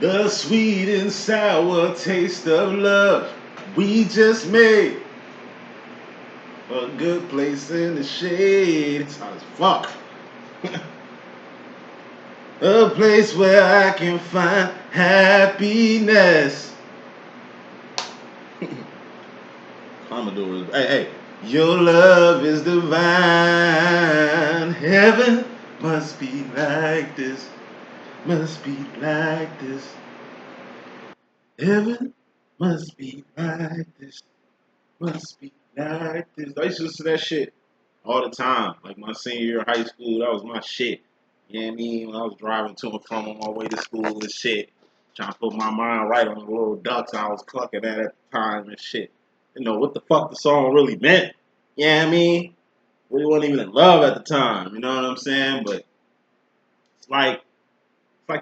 The sweet and sour taste of love we just made. A good place in the shade. It's hot as fuck. A place where I can find happiness. Commodore. Hey. Your love is divine. Heaven must be like this. Must be like this. Heaven must be like this. Must be like this. I used to listen to that shit all the time. Like my senior year of high school, that was my shit. You know what I mean? When I was driving to and from on my way to school and shit. Trying to put my mind right on the little ducks I was clucking at the time and shit. You know what the fuck the song really meant. You know what I mean? Really wasn't even in love at the time. You know what I'm saying? But it's like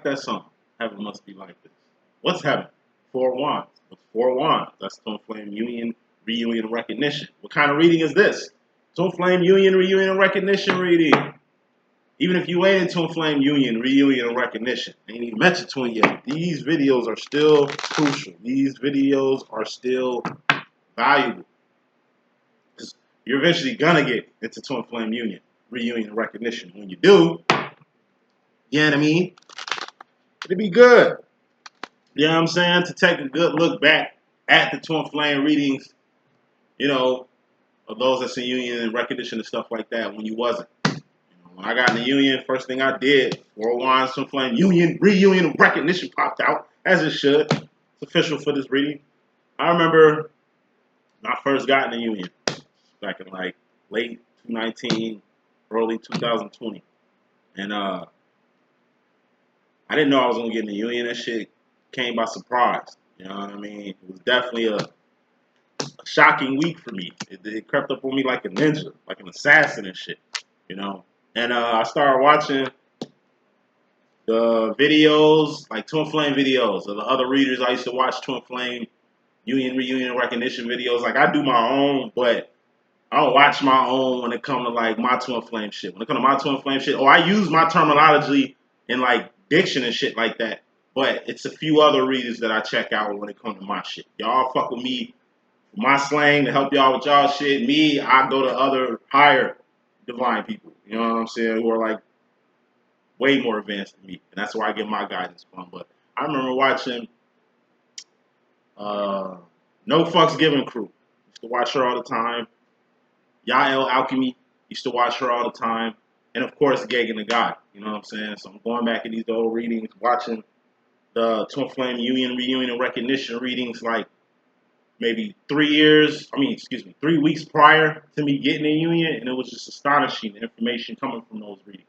that song. Heaven must be like this. What's heaven? Four wands. What's four wands? That's Twin Flame Union, Reunion, and Recognition. What kind of reading is this? Twin Flame Union, Reunion, and Recognition reading. Even if you ain't in Twin Flame Union, Reunion, and Recognition, I ain't even mentioned Twin yet. These videos are still crucial. These videos are still valuable. Because you're eventually gonna get into Twin Flame Union, Reunion, and Recognition. When you do, you know what I mean? It'll be good. You know what I'm saying? To take a good look back at the Twin Flame readings, you know, of those that's in union and recognition and stuff like that when you wasn't. You know, when I got in the union, first thing I did, Four Wands, Twin Flame Union, Reunion, and Recognition popped out, as it should. It's official for this reading. I remember when I first got in the union, back in like late 2019, early 2020. And I didn't know I was going to get in the union. That shit came by surprise. You know what I mean? It was definitely a shocking week for me. It crept up on me like a ninja, like an assassin and shit, you know. And I started watching the videos, like Twin Flame videos of the other readers. I used to watch Twin Flame Union, Reunion, and Recognition videos. Like I do my own, but I don't watch my own when it comes to like my Twin Flame shit. When it comes to my Twin Flame shit, I use my terminology in like diction and shit like that. But it's a few other readers that I check out when it comes to my shit. Y'all fuck with me, my slang to help y'all with y'all shit. Me, I go to other higher divine people. You know what I'm saying? Who are like way more advanced than me, and that's where I get my guidance from. But I remember watching No Fucks Given Crew. Used to watch her all the time. Yael Alchemy, used to watch her all the time. And of course, Gagan the God. You know what I'm saying? So I'm going back in these old readings, watching the Twin Flame Union, Reunion, and Recognition readings like maybe 3 weeks prior to me getting in union, and it was just astonishing the information coming from those readings.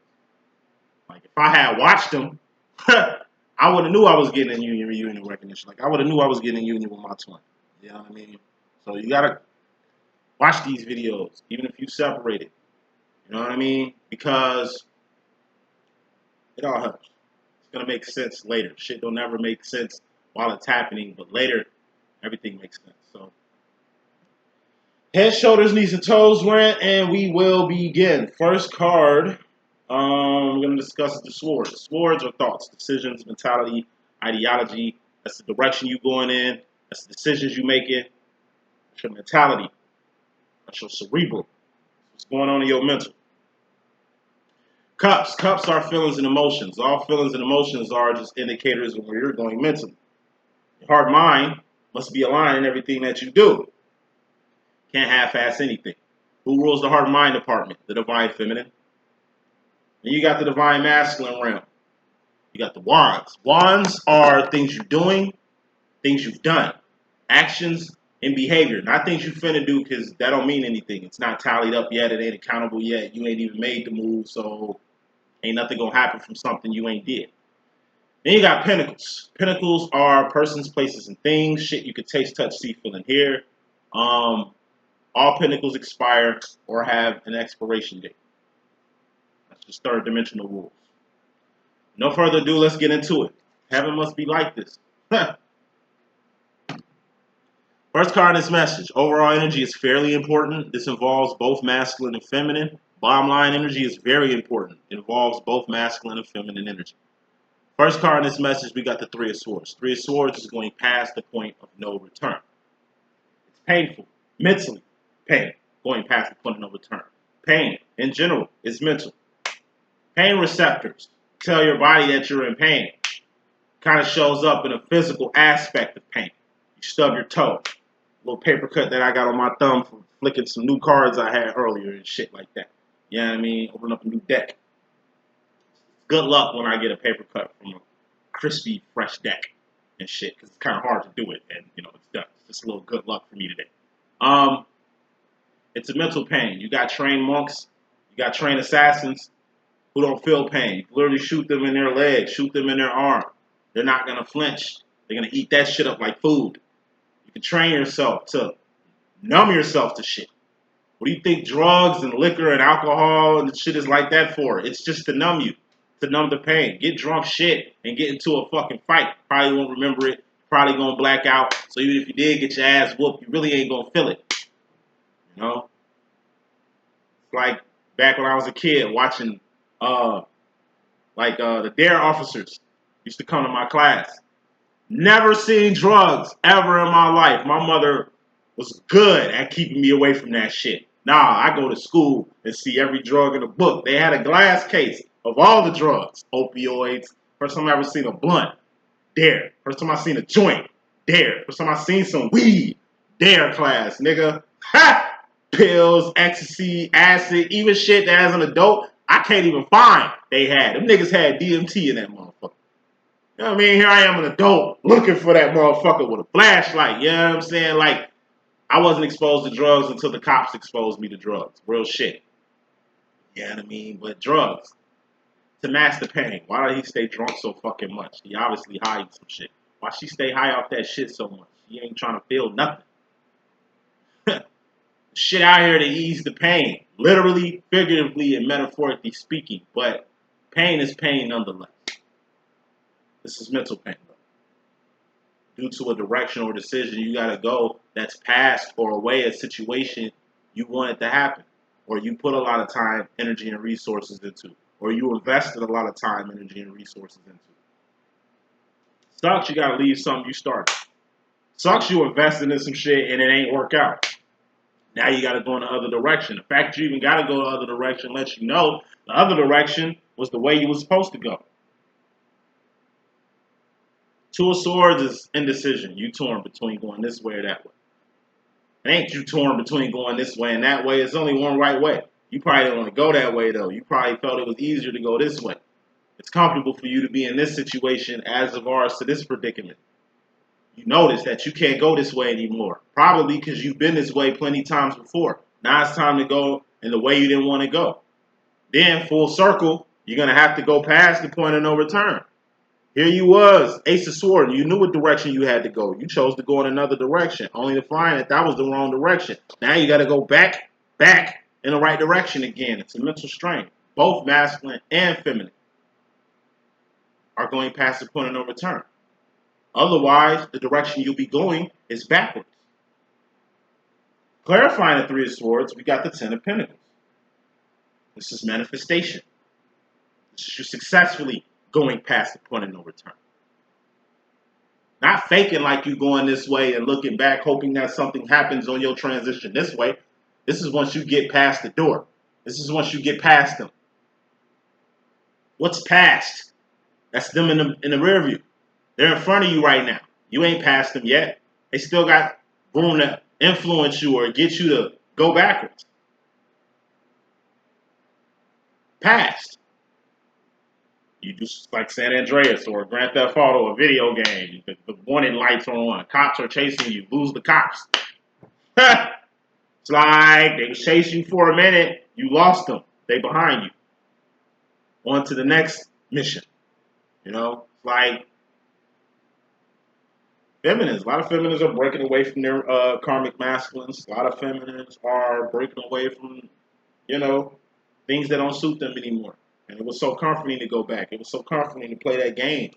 Like if I had watched them, I would have knew I was getting in union, reunion, and recognition. Like I would have knew I was getting in union with my twin. You know what I mean? So you gotta watch these videos, even if you separate it. You know what I mean? Because it all helps. It's gonna make sense later. Shit don't never make sense while it's happening, but later everything makes sense. So head, shoulders, knees, and toes rant, and we will begin. First card, we're going to discuss the swords. Swords are thoughts, decisions, mentality, ideology. That's the direction you're going in. That's the decisions you're making. That's your mentality. That's your cerebral. What's going on in your mental. Cups. Cups are feelings and emotions. All feelings and emotions are just indicators of where you're going mentally. Your heart mind must be aligned in everything that you do. Can't half-ass anything. Who rules the heart-mind department? The divine feminine. And you got the divine masculine realm. You got the wands. Wands are things you're doing, things you've done, actions and behavior. Not things you finna do because that don't mean anything. It's not tallied up yet. It ain't accountable yet. You ain't even made the move, so ain't nothing gonna happen from something you ain't did. Then you got pentacles. Pentacles are persons, places, and things. Shit you could taste, touch, see, feel, and hear. All pentacles expire or have an expiration date. That's just third dimensional rules. No further ado, let's get into it. Heaven must be like this. First card in this message. Overall energy is fairly important. This involves both masculine and feminine. Bottom line energy is very important. It involves both masculine and feminine energy. First card in this message, we got the Three of Swords. Three of Swords is going past the point of no return. It's painful, mentally pain, going past the point of no return. Pain, in general, is mental. Pain receptors tell your body that you're in pain. Kind of shows up in a physical aspect of pain. You stub your toe. Little paper cut that I got on my thumb from flicking some new cards I had earlier and shit like that. You know what I mean? Open up a new deck. Good luck when I get a paper cut from a crispy, fresh deck and shit, because it's kind of hard to do it, and you know it's done. It's just a little good luck for me today. It's a mental pain. You got trained monks, you got trained assassins who don't feel pain. You literally shoot them in their leg, shoot them in their arm. They're not gonna flinch. They're gonna eat that shit up like food. You can train yourself to numb yourself to shit. What do you think drugs and liquor and alcohol and shit is like that for? It's just to numb you, to numb the pain. Get drunk shit and get into a fucking fight. Probably won't remember it. Probably gonna black out. So even if you did get your ass whooped, you really ain't gonna feel it. You know? It's like back when I was a kid watching the DARE officers used to come to my class. Never seen drugs ever in my life. My mother was good at keeping me away from that shit. Nah, I go to school and see every drug in the book. They had a glass case of all the drugs. Opioids. First time I ever seen a blunt. DARE. First time I seen a joint. DARE. First time I seen some weed. DARE class, nigga. Ha! Pills, ecstasy, acid, even shit that as an adult, I can't even find they had. Them niggas had DMT in that motherfucker. You know what I mean? Here I am, an adult, looking for that motherfucker with a flashlight. You know what I'm saying? Like, I wasn't exposed to drugs until the cops exposed me to drugs. Real shit. You know what I mean? But drugs, to mask the pain. Why did he stay drunk so fucking much? He obviously hiding some shit. Why she stay high off that shit so much? She ain't trying to feel nothing. Shit out here to ease the pain. Literally, figuratively, and metaphorically speaking. But pain is pain nonetheless. This is mental pain, though. Due to a direction or decision you gotta go that's past or away a situation you want it to happen. Or you put a lot of time, energy, and resources into. Or you invested a lot of time, energy, and resources into. Sucks you gotta leave something you started. Sucks you invested in some shit and it ain't work out. Now you gotta go in the other direction. The fact that you even gotta go the other direction lets you know the other direction was the way you were supposed to go. Two of Swords is indecision. You torn between going this way or that way. It ain't you torn between going this way and that way. It's only one right way. You probably don't want to go that way, though. You probably felt it was easier to go this way. It's comfortable for you to be in this situation as regards to this predicament. You notice that you can't go this way anymore. Probably because you've been this way plenty times before. Now it's time to go in the way you didn't want to go. Then, full circle, you're going to have to go past the point of no return. Here you was, Ace of Swords. You knew what direction you had to go. You chose to go in another direction, only to find that was the wrong direction. Now you got to go back in the right direction again. It's a mental strain. Both masculine and feminine are going past the point of no return. Otherwise, the direction you'll be going is backwards. Clarifying the Three of Swords, we got the Ten of Pentacles. This is manifestation. This is you successfully going past the point of no return. Not faking like you going this way and looking back, hoping that something happens on your transition this way. This is once you get past the door. This is once you get past them. What's past? That's them in the rear view. They're in front of you right now. You ain't past them yet. They still got room to influence you or get you to go backwards. Past. You do like San Andreas or Grand Theft Auto, a video game. The warning lights are on. Cops are chasing you. Lose the cops. It's like they was chasing you for a minute. You lost them. They behind you. On to the next mission. You know, it's like feminists. A lot of feminists are breaking away from their karmic masculines. A lot of feminists are breaking away from, you know, things that don't suit them anymore. And it was so comforting to go back. It was so comforting to play that game.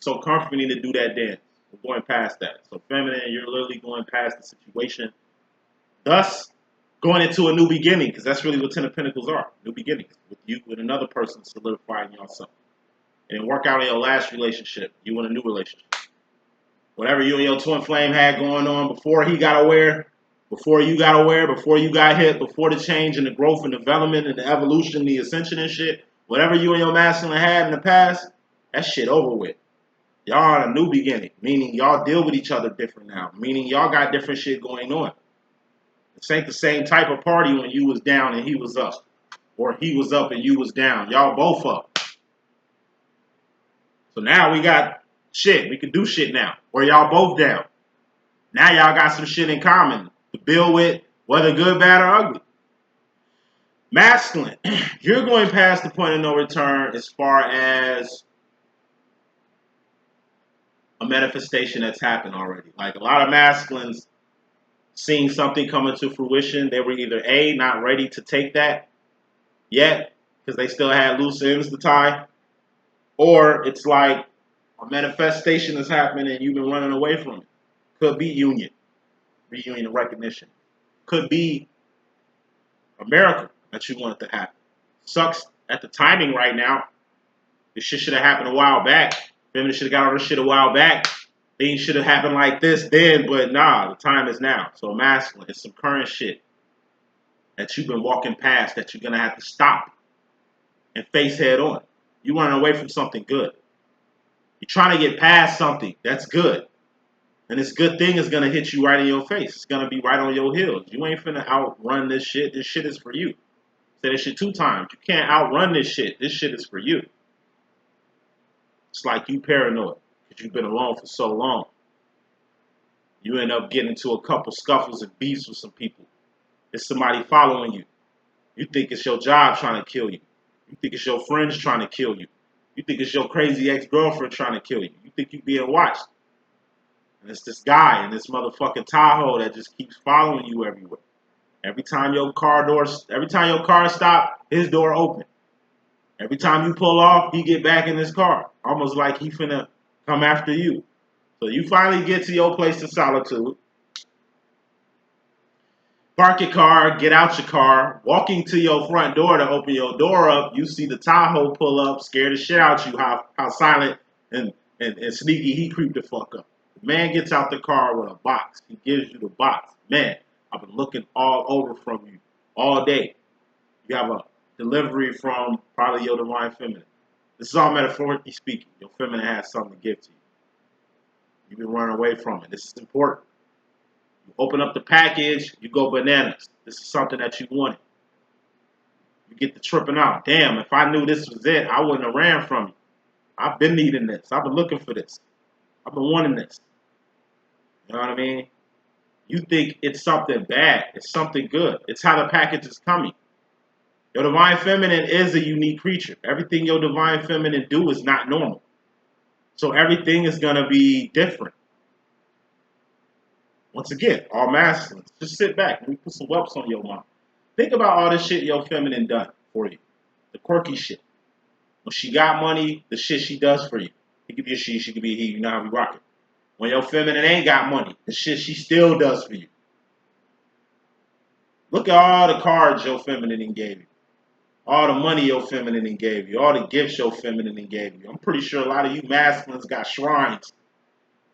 So comforting to do that dance. We're going past that. So feminine, you're literally going past the situation. Thus, going into a new beginning, because that's really what Ten of Pentacles are. New beginnings. With you, with another person solidifying yourself. It didn't work out in your last relationship. You in a new relationship. Whatever you and your twin flame had going on before he got aware, before you got aware, before you got hit, before the change and the growth and development and the evolution, the ascension and shit, whatever you and your masculine had in the past, that shit over with. Y'all on a new beginning, meaning y'all deal with each other different now, meaning y'all got different shit going on. This ain't the same type of party when you was down and he was up, or he was up and you was down. Y'all both up. So now we got shit. We can do shit now, where y'all both down. Now y'all got some shit in common to build with, whether good, bad, or ugly. Masculine, you're going past the point of no return as far as a manifestation that's happened already. Like a lot of masculines seeing something coming to fruition, they were either A, not ready to take that yet, because they still had loose ends to tie, or it's like a manifestation is happening and you've been running away from it. Could be reunion and recognition. Could be a miracle that you want it to happen. Sucks at the timing right now. This shit should have happened a while back. Women should have got all this shit a while back. Things should have happened like this then, but nah, the time is now. So masculine, it's some current shit that you've been walking past that you're gonna have to stop and face head on. You running away from something good. You're trying to get past something that's good. And this good thing is gonna hit you right in your face. It's gonna be right on your heels. You ain't finna outrun this shit. This shit is for you. Say this shit 2 times. You can't outrun this shit. This shit is for you. It's like you paranoid because you've been alone for so long. You end up getting into a couple scuffles and beefs with some people. It's somebody following you. You think it's your job trying to kill you. You think it's your friends trying to kill you. You think it's your crazy ex-girlfriend trying to kill you. You think you're being watched. And it's this guy in this motherfucking Tahoe that just keeps following you everywhere. Every time your car stop, his door open. Every time you pull off, he get back in his car. Almost like he finna come after you. So you finally get to your place of solitude. Park your car, get out your car. Walking to your front door to open your door up, you see the Tahoe pull up, scare the shit out you, how silent and sneaky he creeped the fuck up. The man gets out the car with a box. He gives you the box. Man, I've been looking all over from you all day. You have a delivery from probably your divine feminine. This is all metaphorically speaking. Your feminine has something to give to you. You've been running away from it. This is important. You open up the package, you go bananas. This is something that you wanted. You get the tripping out. Damn, if I knew this was it, I wouldn't have ran from you. I've been needing this. I've been looking for this. I've been wanting this. You know what I mean? You think it's something bad. It's something good. It's how the package is coming. Your divine feminine is a unique creature. Everything your divine feminine do is not normal. So everything is going to be different. Once again, all masculines. Just sit back and we put some whelps on your mom. Think about all the shit your feminine done for you. The quirky shit. When she got money, the shit she does for you. It could be a she could be a he. You know how we rock it. When your feminine ain't got money, the shit she still does for you. Look at all the cards your feminine gave you. All the money your feminine gave you. All the gifts your feminine gave you. I'm pretty sure a lot of you masculines got shrines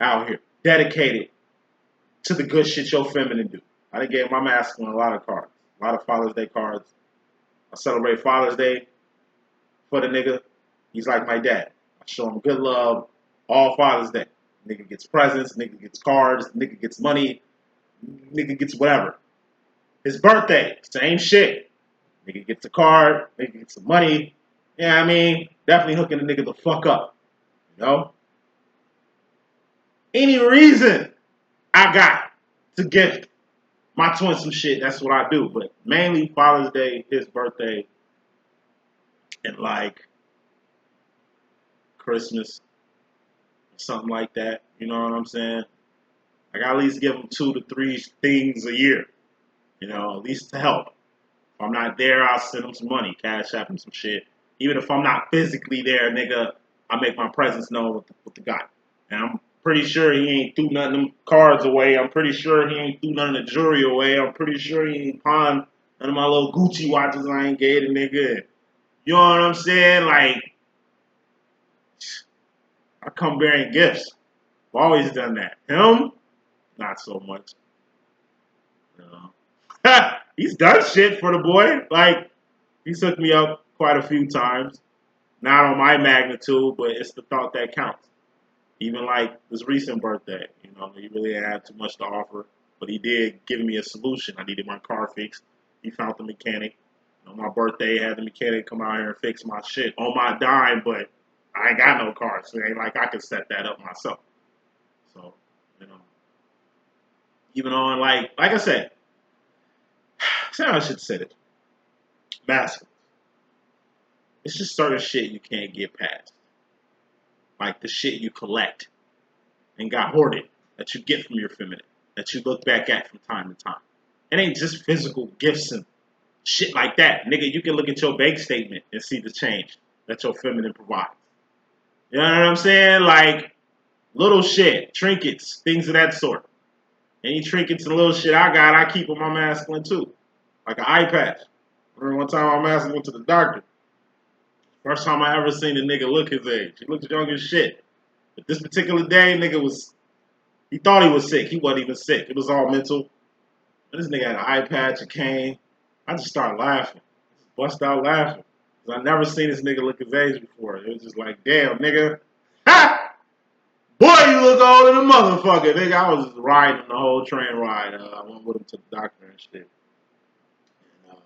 out here dedicated to the good shit your feminine do. I done gave my masculine a lot of cards. A lot of Father's Day cards. I celebrate Father's Day for the nigga. He's like my dad. I show him good love all Father's Day. Nigga gets presents, nigga gets cards, nigga gets money, nigga gets whatever. His birthday, same shit. Nigga gets a card, nigga gets some money. Yeah, I mean, definitely hooking the nigga the fuck up. You know? Any reason I got to gift my twin some shit, that's what I do. But mainly Father's Day, his birthday, and like Christmas, something like that. You know what I'm saying? I gotta at least give him 2 to 3 things a year. You know, at least to help. If I'm not there, I'll send him some money, cash app him some shit. Even if I'm not physically there, nigga, I make my presence known with the guy. And I'm pretty sure he ain't threw none of them cards away. I'm pretty sure he ain't threw none of the jewelry away. I'm pretty sure he ain't pawned none of my little Gucci watches I ain't gave the nigga. You know what I'm saying? Like, I come bearing gifts. I've always done that. Him, not so much. You know. He's done shit for the boy. Like, he's hooked me up quite a few times. Not on my magnitude, but it's the thought that counts. Even like this recent birthday, he really didn't have too much to offer, but he did give me a solution. I needed my car fixed. He found the mechanic. On my birthday, had the mechanic come out here and fix my shit on my dime, but I ain't got no car, so it ain't like I can set that up myself. So, you know, even on like I said, say I should say it, masculine. It's just certain shit you can't get past, like the shit you collect and got hoarded that you get from your feminine, that you look back at from time to time. It ain't just physical gifts and shit like that. Nigga, you can look at your bank statement and see the change that your feminine provides. You know what I'm saying? Like, little shit, trinkets, things of that sort. Any trinkets and little shit I got, I keep on my masculine too. Like an eye patch. I remember one time my masculine went to the doctor. First time I ever seen a nigga look his age. He looked young as shit. But this particular day, he thought he was sick. He wasn't even sick. It was all mental. And this nigga had an eye patch, a cane. I just started laughing. Just bust out laughing. Because I never seen this nigga look his age before. It was just like, damn, nigga. Ha! Boy, you look old in a motherfucker. Nigga, I was just riding the whole train ride. I went with him to the doctor and shit. And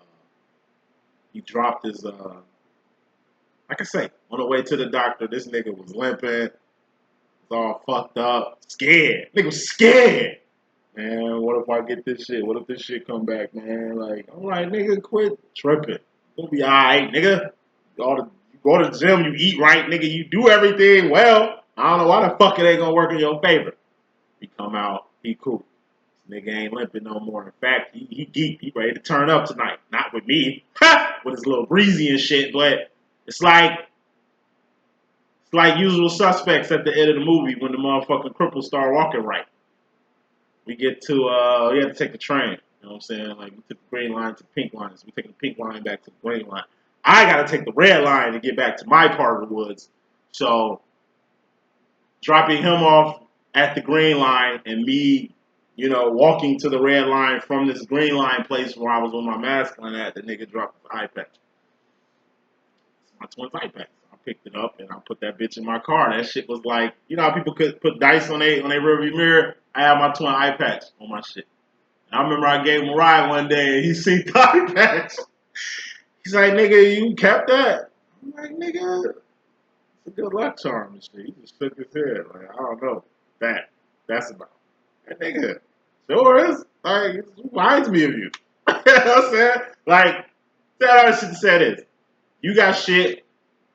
he dropped his, like I say, on the way to the doctor, this nigga was limping. Was all fucked up. Scared. Nigga was scared. Man, what if I get this shit? What if this shit come back, man? Like, I'm like, nigga, quit tripping. You'll be alright, nigga. You go to the gym, you eat right, nigga. You do everything well. I don't know why the fuck it ain't gonna work in your favor. He come out, he cool. This nigga ain't limping no more. In fact, he geeked. He ready to turn up tonight. Not with me. With his little breezy and shit, but it's like Usual Suspects at the end of the movie when the motherfucking cripples start walking right. We get to, we had to take the train. You know what I'm saying? Like, we took the green line to the pink line. So we taking the pink line back to the green line. I got to take the red line to get back to my part of the woods. So, dropping him off at the green line and me, walking to the red line from this green line place where I was with my mask on at, the nigga dropped his eye patch. It's my twin's eye patch. I picked it up and I put that bitch in my car. That shit was like, you know how people could put dice on their rearview mirror? I had my twin eye patch on my shit. And I remember I gave him a ride one day and he seen the eye patch. He's like, nigga, you kept that? I'm like, nigga, it's a good luck charm and shit. He just shook his head. Like, I don't know. That's about it. That nigga, sure is. Like, it reminds me of you. You know what I'm saying? Like, that other shit said is, you got shit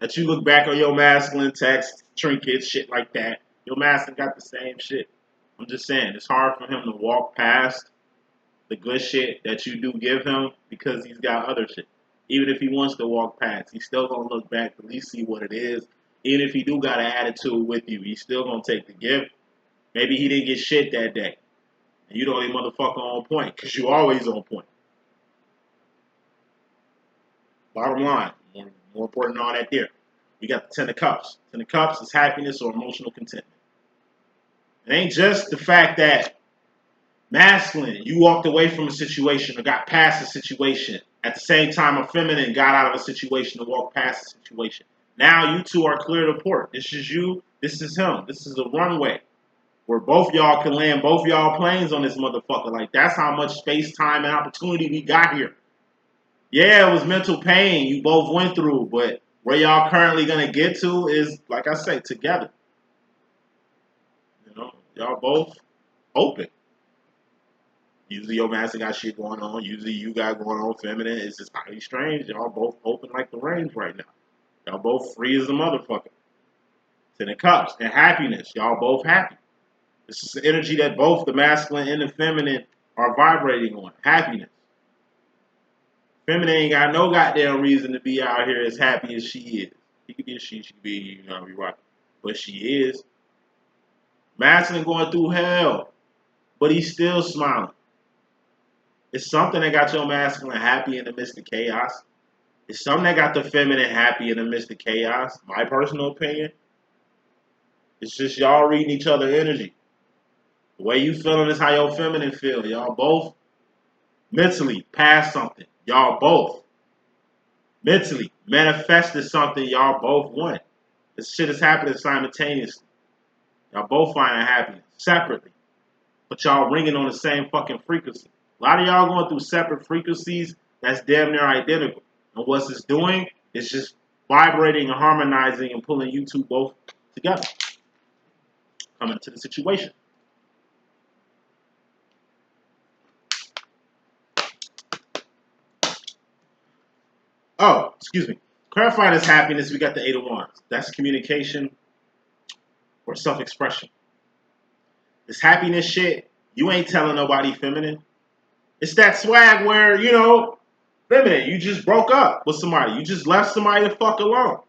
that you look back on your masculine text, trinkets, shit like that. Your masculine got the same shit. I'm just saying, it's hard for him to walk past the good shit that you do give him because he's got other shit. Even if he wants to walk past, he's still gonna look back to at least see what it is. Even if he do got an attitude with you, he's still gonna take the gift. Maybe he didn't get shit that day. And you don't even motherfucker on point, because you always on point. Bottom line, more important than all that there. We got the Ten of Cups. Ten of Cups is happiness or emotional contentment. It ain't just the fact that masculine, you walked away from a situation or got past a situation. At the same time, a feminine got out of a situation and walked past a situation. Now you two are clear to port. This is you, this is him. This is a runway where both y'all can land both y'all planes on this motherfucker. Like, that's how much space, time, and opportunity we got here. Yeah, it was mental pain you both went through, but where y'all currently gonna get to is, like I say, together. Y'all both open. Usually your master got shit going on. Usually you got going on feminine. It's just highly strange. Y'all both open like the range right now. Y'all both free as a motherfucker. Ten of Cups and happiness. Y'all both happy. This is the energy that both the masculine and the feminine are vibrating on. Happiness. Feminine ain't got no goddamn reason to be out here as happy as she is. She could be a she could be, be right. But she is. Masculine going through hell. But he's still smiling. It's something that got your masculine happy in the midst of chaos. It's something that got the feminine happy in the midst of chaos. My personal opinion. It's just y'all reading each other energy. The way you feeling is how your feminine feel. Y'all both mentally past something. Y'all both mentally manifested something y'all both want. This shit is happening simultaneously. Y'all both finding happiness separately, but y'all ringing on the same fucking frequency. A lot of y'all going through separate frequencies that's damn near identical. And what's it's doing is just vibrating and harmonizing and pulling you two both together. Coming to the situation. Oh, excuse me. Clarifying this happiness, we got the Eight of Wands. That's communication or self-expression. This happiness shit, you ain't telling nobody feminine. It's that swag where, feminine, you just broke up with somebody. You just left somebody the fuck alone.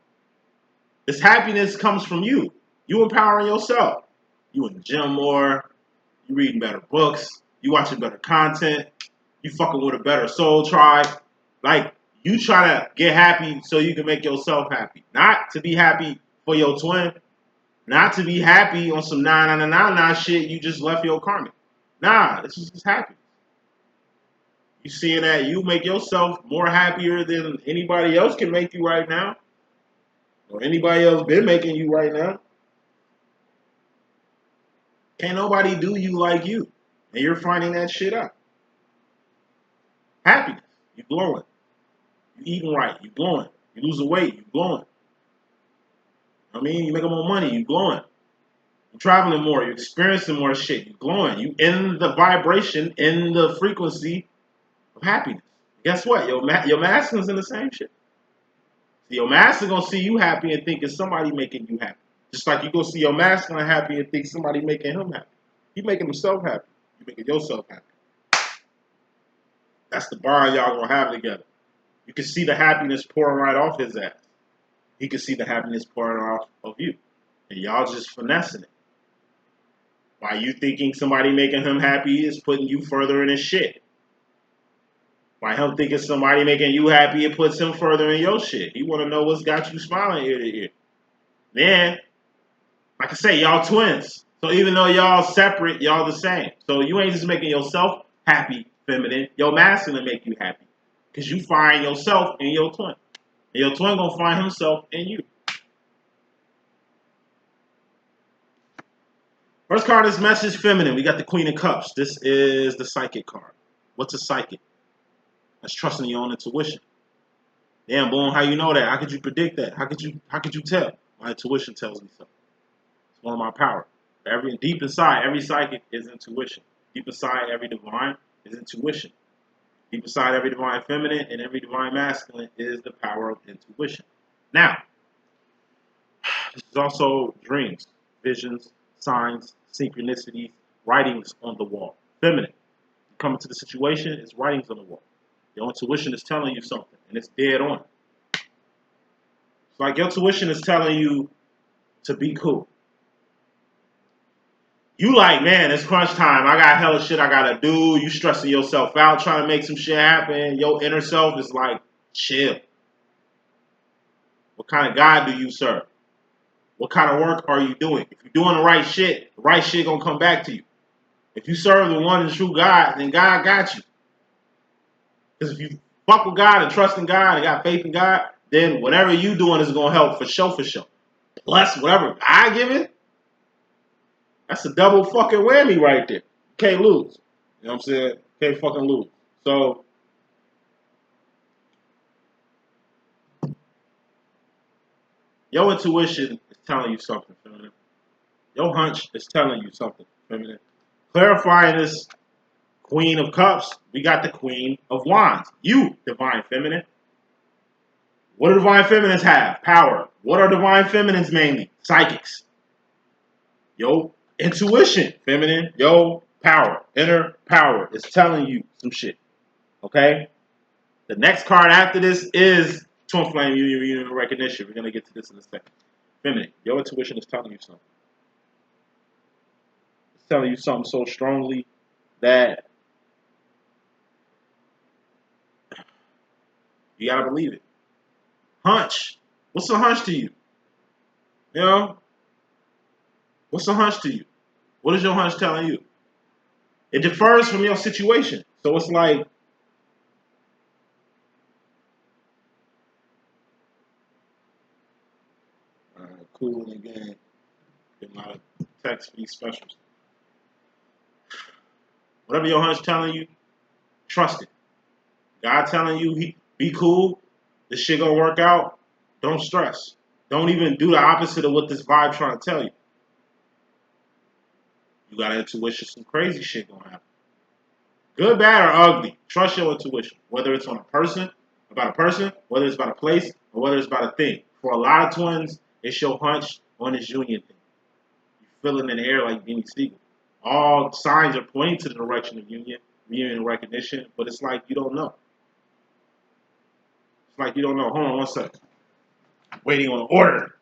This happiness comes from you. You empowering yourself. You in the gym more. You reading better books. You watching better content. You fucking with a better soul tribe. Like, you try to get happy so you can make yourself happy. Not to be happy for your twin. Not to be happy on some nah shit you just left your karmic. Nah, this is just happy. You seeing that you make yourself more happier than anybody else can make you right now. Or anybody else been making you right now. Can't nobody do you like you. And you're finding that shit out. Happiness. You glowing. You eating right. You glowing. You losing weight. You glowing. I mean, you making more money. You glowing. You're traveling more. You're experiencing more shit. You glowing. You in the vibration, in the frequency of happiness. Guess what? Your masculine's in the same shit. See, your masculine gonna see you happy and think it's somebody making you happy. Just like you go see your masculine happy and think somebody making him happy. He making himself happy. You making yourself happy. That's the bond y'all gonna have together. You can see the happiness pouring right off his ass. He can see the happiness pouring off of you. And y'all just finessing it. Why you thinking somebody making him happy is putting you further in his shit. Why him thinking somebody making you happy, it puts him further in your shit. He want to know what's got you smiling ear to ear. Then, like I say, y'all twins. So even though y'all separate, y'all the same. So you ain't just making yourself happy, feminine. Your masculine make you happy. Because you find yourself in your twin. And your twin gonna find himself in you. First card is message feminine. We got the Queen of Cups. This is the psychic card. What's a psychic? That's trusting your own intuition. Damn, Boom, how you know that? How could you predict that? How could you tell? My intuition tells me so. It's one of my powers. Deep inside, every psychic is intuition. Deep inside every divine is intuition. Deep inside every divine feminine and every divine masculine is the power of intuition. Now, this is also dreams, visions, signs, synchronicities, writings on the wall. Feminine. You come into the situation, it's writings on the wall. Your intuition is telling you something, and it's dead on. It's like your intuition is telling you to be cool. You like, man, it's crunch time. I got hella shit I gotta do. You stressing yourself out trying to make some shit happen. Your inner self is like, chill. What kind of God do you serve? What kind of work are you doing? If you're doing the right shit gonna come back to you. If you serve the one and true God, then God got you. Because if you fuck with God and trust in God and got faith in God, then whatever you doing is gonna help for sure, for sure. Plus whatever I give it, that's a double fucking whammy right there. You can't lose. You know what I'm saying? Can't fucking lose. So your intuition is telling you something, feminine. Your hunch is telling you something, feminine. Clarifying this Queen of Cups, we got the Queen of Wands. You, divine feminine. What do divine feminines have? Power. What are divine feminines mainly? Psychics. Yo, intuition, feminine. Yo, power. Inner power is telling you some shit. Okay? The next card after this is Twin Flame Union Recognition. We're going to get to this in a second. Feminine. Your intuition is telling you something. It's telling you something so strongly that you got to believe it. Hunch. What's a hunch to you? You know? What's a hunch to you? What is your hunch telling you? It differs from your situation. So it's like, cool again. Getting a lot of text for these specials. Whatever your hunch telling you, trust it. God telling you, be cool. This shit gonna work out. Don't stress. Don't even do the opposite of what this vibe trying to tell you. You got intuition, some crazy shit gonna happen. Good, bad, or ugly. Trust your intuition. Whether it's on about a person, whether it's about a place, or whether it's about a thing. For a lot of twins, it's your hunch on this union thing. You feel it in the air like Beanie Siegel. All signs are pointing to the direction of union and recognition, but it's like you don't know. It's like you don't know. Hold on one second. Waiting on an order.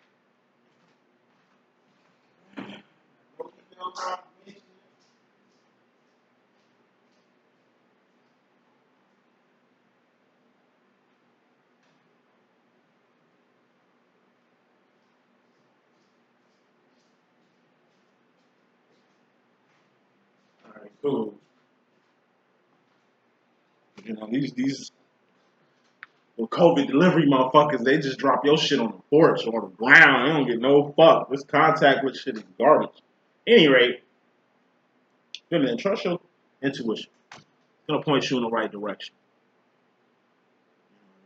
All right, cool. You know, these well, COVID delivery motherfuckers, they just drop your shit on the porch or on the ground. They don't get no fuck. This contactless shit is garbage. Any rate, man, trust your intuition. It's gonna point you in the right direction.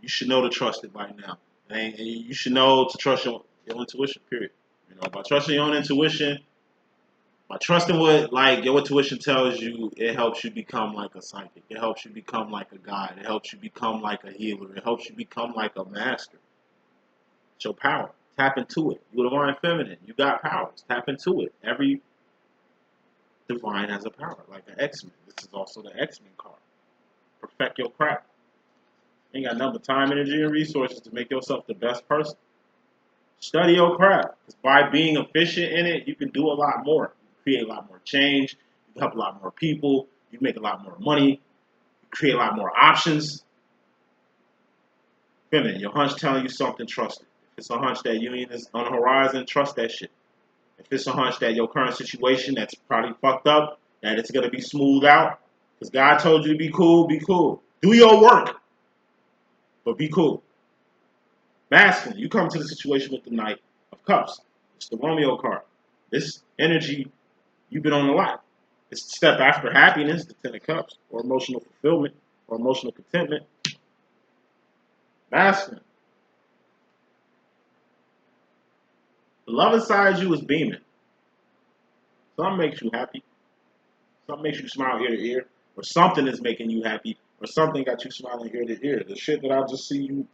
You should know to trust it by now. And you should know to trust your intuition, period. You know, by trusting your own intuition, by trusting what like your intuition tells you, it helps you become like a psychic. It helps you become like a guide. It helps you become like a healer. It helps you become like a master. It's your power. Tap into it. You're the divine feminine. You got powers. Tap into it. Every divine has a power, like an X-Men. This is also the X-Men card. Perfect your craft. You ain't got nothing but time, energy, and resources to make yourself the best person. Study your craft. Because by being efficient in it, you can do a lot more. You create a lot more change. You can help a lot more people. You make a lot more money. You create a lot more options. Feminine, your hunch telling you something, trust it. If it's a hunch that union is on the horizon, trust that shit. If it's a hunch that your current situation that's probably fucked up, that it's gonna be smoothed out, because God told you to be cool, be cool. Do your work, but be cool. Masculine, you come to the situation with the Knight of Cups. It's the Romeo card. This energy, you've been on a lot. It's the step after happiness, the Ten of Cups, or emotional fulfillment, or emotional contentment. Masculine. The love inside you is beaming. Something makes you happy. Something makes you smile ear to ear. Or something is making you happy. Or something got you smiling ear to ear. The shit that I just see you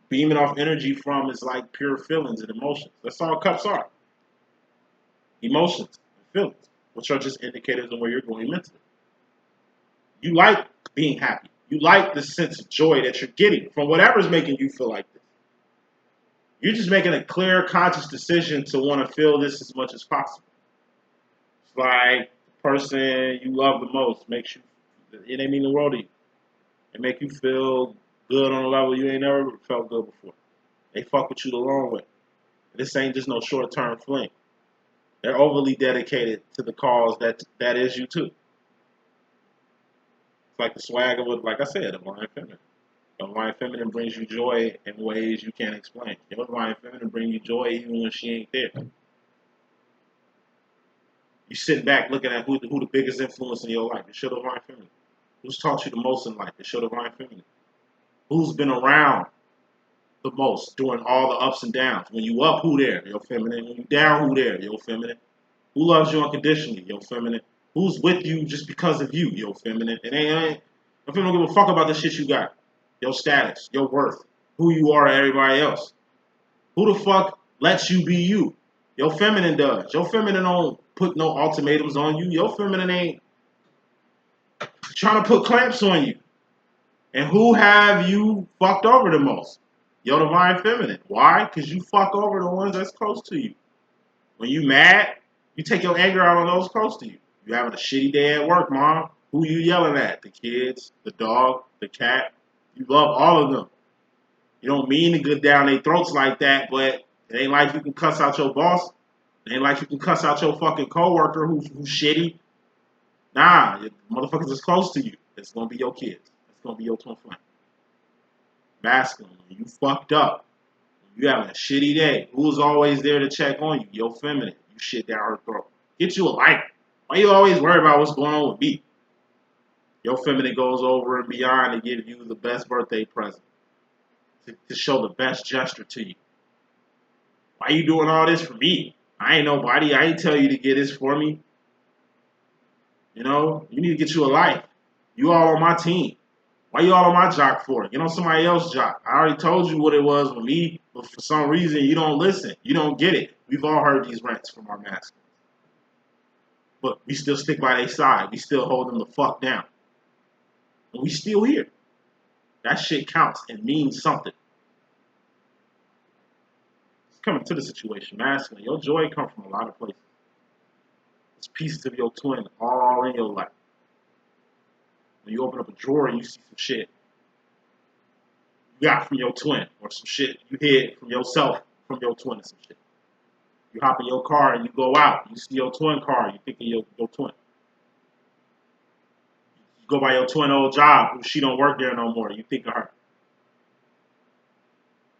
beaming off energy from is like pure feelings and emotions. That's all cups are. Emotions and feelings, which are just indicators of where you're going mentally. You like being happy. You like the sense of joy that you're getting from whatever's making you feel like this. You're just making a clear, conscious decision to want to feel this as much as possible. It's like the person you love the most makes you, it ain't mean the world to you. It make you feel good on a level you ain't never felt good before. They fuck with you the long way. This ain't just no short-term fling. They're overly dedicated to the cause that is you too. It's like the swag of it, like I said, divine feminine. The divine feminine brings you joy in ways you can't explain. Your divine feminine brings you joy even when she ain't there. You sit back looking at who the biggest influence in your life. It's your divine feminine. Who's taught you the most in life? It's your divine feminine. Who's been around the most during all the ups and downs? When you up, who there? Your feminine. When you down, who there? Your feminine. Who loves you unconditionally? Your feminine. Who's with you just because of you? Your feminine. It ain't. Your feminine don't give a fuck about the shit you got. Your status, your worth, who you are to everybody else. Who the fuck lets you be you? Your feminine does. Your feminine don't put no ultimatums on you. Your feminine ain't trying to put clamps on you. And who have you fucked over the most? Your divine feminine. Why? Because you fuck over the ones that's close to you. When you mad, you take your anger out on those close to you. You having a shitty day at work, mom. Who you yelling at? The kids, the dog, the cat. You love all of them. You don't mean to go down their throats like that, but it ain't like you can cuss out your boss. It ain't like you can cuss out your fucking coworker who's shitty. Nah, motherfuckers is close to you. It's gonna be your kids. It's gonna be your twin flame. Masculine. When you fucked up. When you having a shitty day. Who's always there to check on you? Your feminine. You shit down her throat. Get you a life. Why you always worry about what's going on with me? Your feminine goes over and beyond to give you the best birthday present. To show the best gesture to you. Why you doing all this for me? I ain't nobody. I ain't tell you to get this for me. You know, you need to get you a life. You all on my team. Why you all on my jock for? Get on somebody else's jock. I already told you what it was with me, but for some reason you don't listen. You don't get it. We've all heard these rants from our masculines. But we still stick by their side. We still hold them the fuck down. And we still here. That shit counts and means something. It's coming to the situation, masculine. Your joy comes from a lot of places. It's pieces of your twin all in your life. When you open up a drawer and you see some shit you got from your twin, or some shit you hid from yourself from your twin and some shit. You hop in your car and you go out, you see your twin car, you think of your twin. You go by your twin old job, who she don't work there no more, you think of her.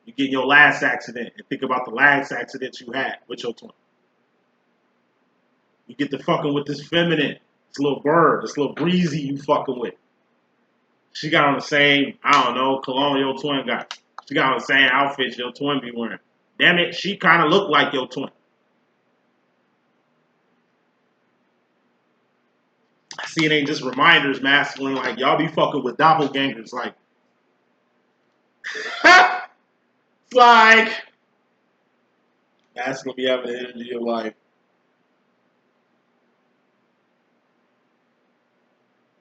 You get in your last accident and think about the last accident you had with your twin. You get to fucking with this feminine, this little bird, this little breezy you fucking with. She got on the same, I don't know, cologne your twin got. She got on the same outfit your twin be wearing. Damn it, she kind of look like your twin. I see it ain't just reminders, masculine. Like, y'all be fucking with doppelgangers. Like, it's like, that's gonna be having the energy of life.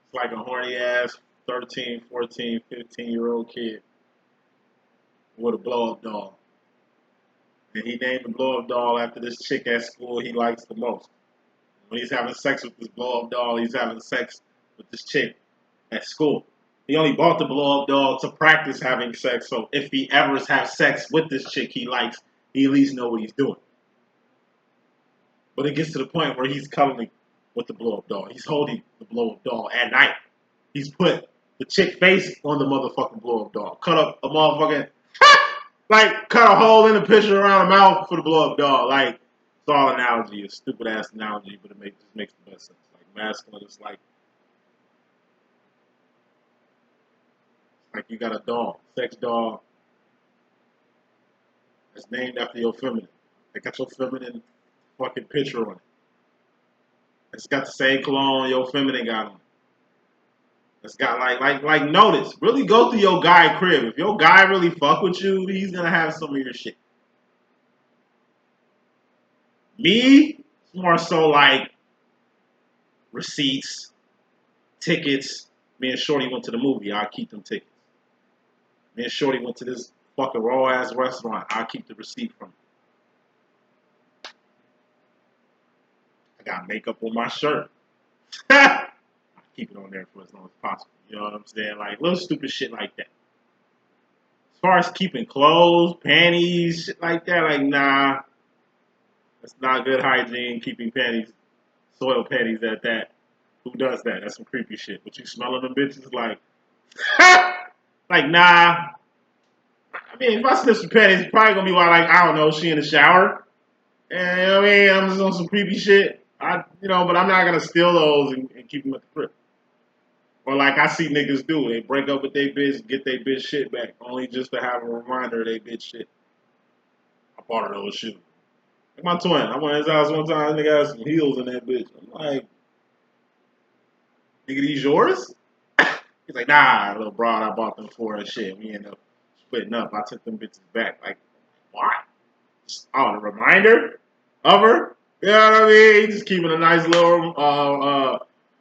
It's like a horny ass 13, 14, 15-year-old kid with a blow up doll. And he named the blow up doll after this chick at school he likes the most. When he's having sex with this blow up doll, he's having sex with this chick at school. He only bought the blow up doll to practice having sex, so if he ever has sex with this chick he likes, he at least know what he's doing. But it gets to the point where he's cuddling with the blow up doll. He's holding the blow up doll at night. He's put the chick face on the motherfucking blow up doll. Cut up a motherfucking, like, cut a hole in the picture around the mouth for the blow up doll. Like, it's all analogy, a stupid ass analogy, but it just makes the best sense. Like, masculine is like you got a doll, sex doll, that's named after your feminine. They got your feminine fucking picture on it. It's got the same cologne your feminine got on it. It's got like notice. Really go through your guy crib. If your guy really fuck with you, he's gonna have some of your shit. Me, it's more so like receipts, tickets. Me and Shorty went to the movie, I'll keep them tickets. Me and Shorty went to this fucking raw ass restaurant, I'll keep the receipt from it. I got makeup on my shirt. I'll keep it on there for as long as possible. You know what I'm saying? Like little stupid shit like that. As far as keeping clothes, panties, shit like that, like nah. That's not good hygiene, keeping panties, soil panties at that. Who does that? That's some creepy shit. But you smelling them bitches like, like nah. I mean, if I sniff some panties, it's probably gonna be like, I don't know, she in the shower. And you know what I mean? I'm just on some creepy shit. But I'm not gonna steal those and keep them at the crib. Or like I see niggas do, they break up with their bitch, get their bitch shit back, only just to have a reminder of their bitch shit. I bought her those shoes. Like my twin, I went to his house one time, nigga had some heels in that bitch. I'm like, nigga, these yours? He's like, nah, little broad, I bought them for her shit. We ended up splitting up. I took them bitches back. Like, why? Just, a reminder of her? You know what I mean? Just keeping a nice little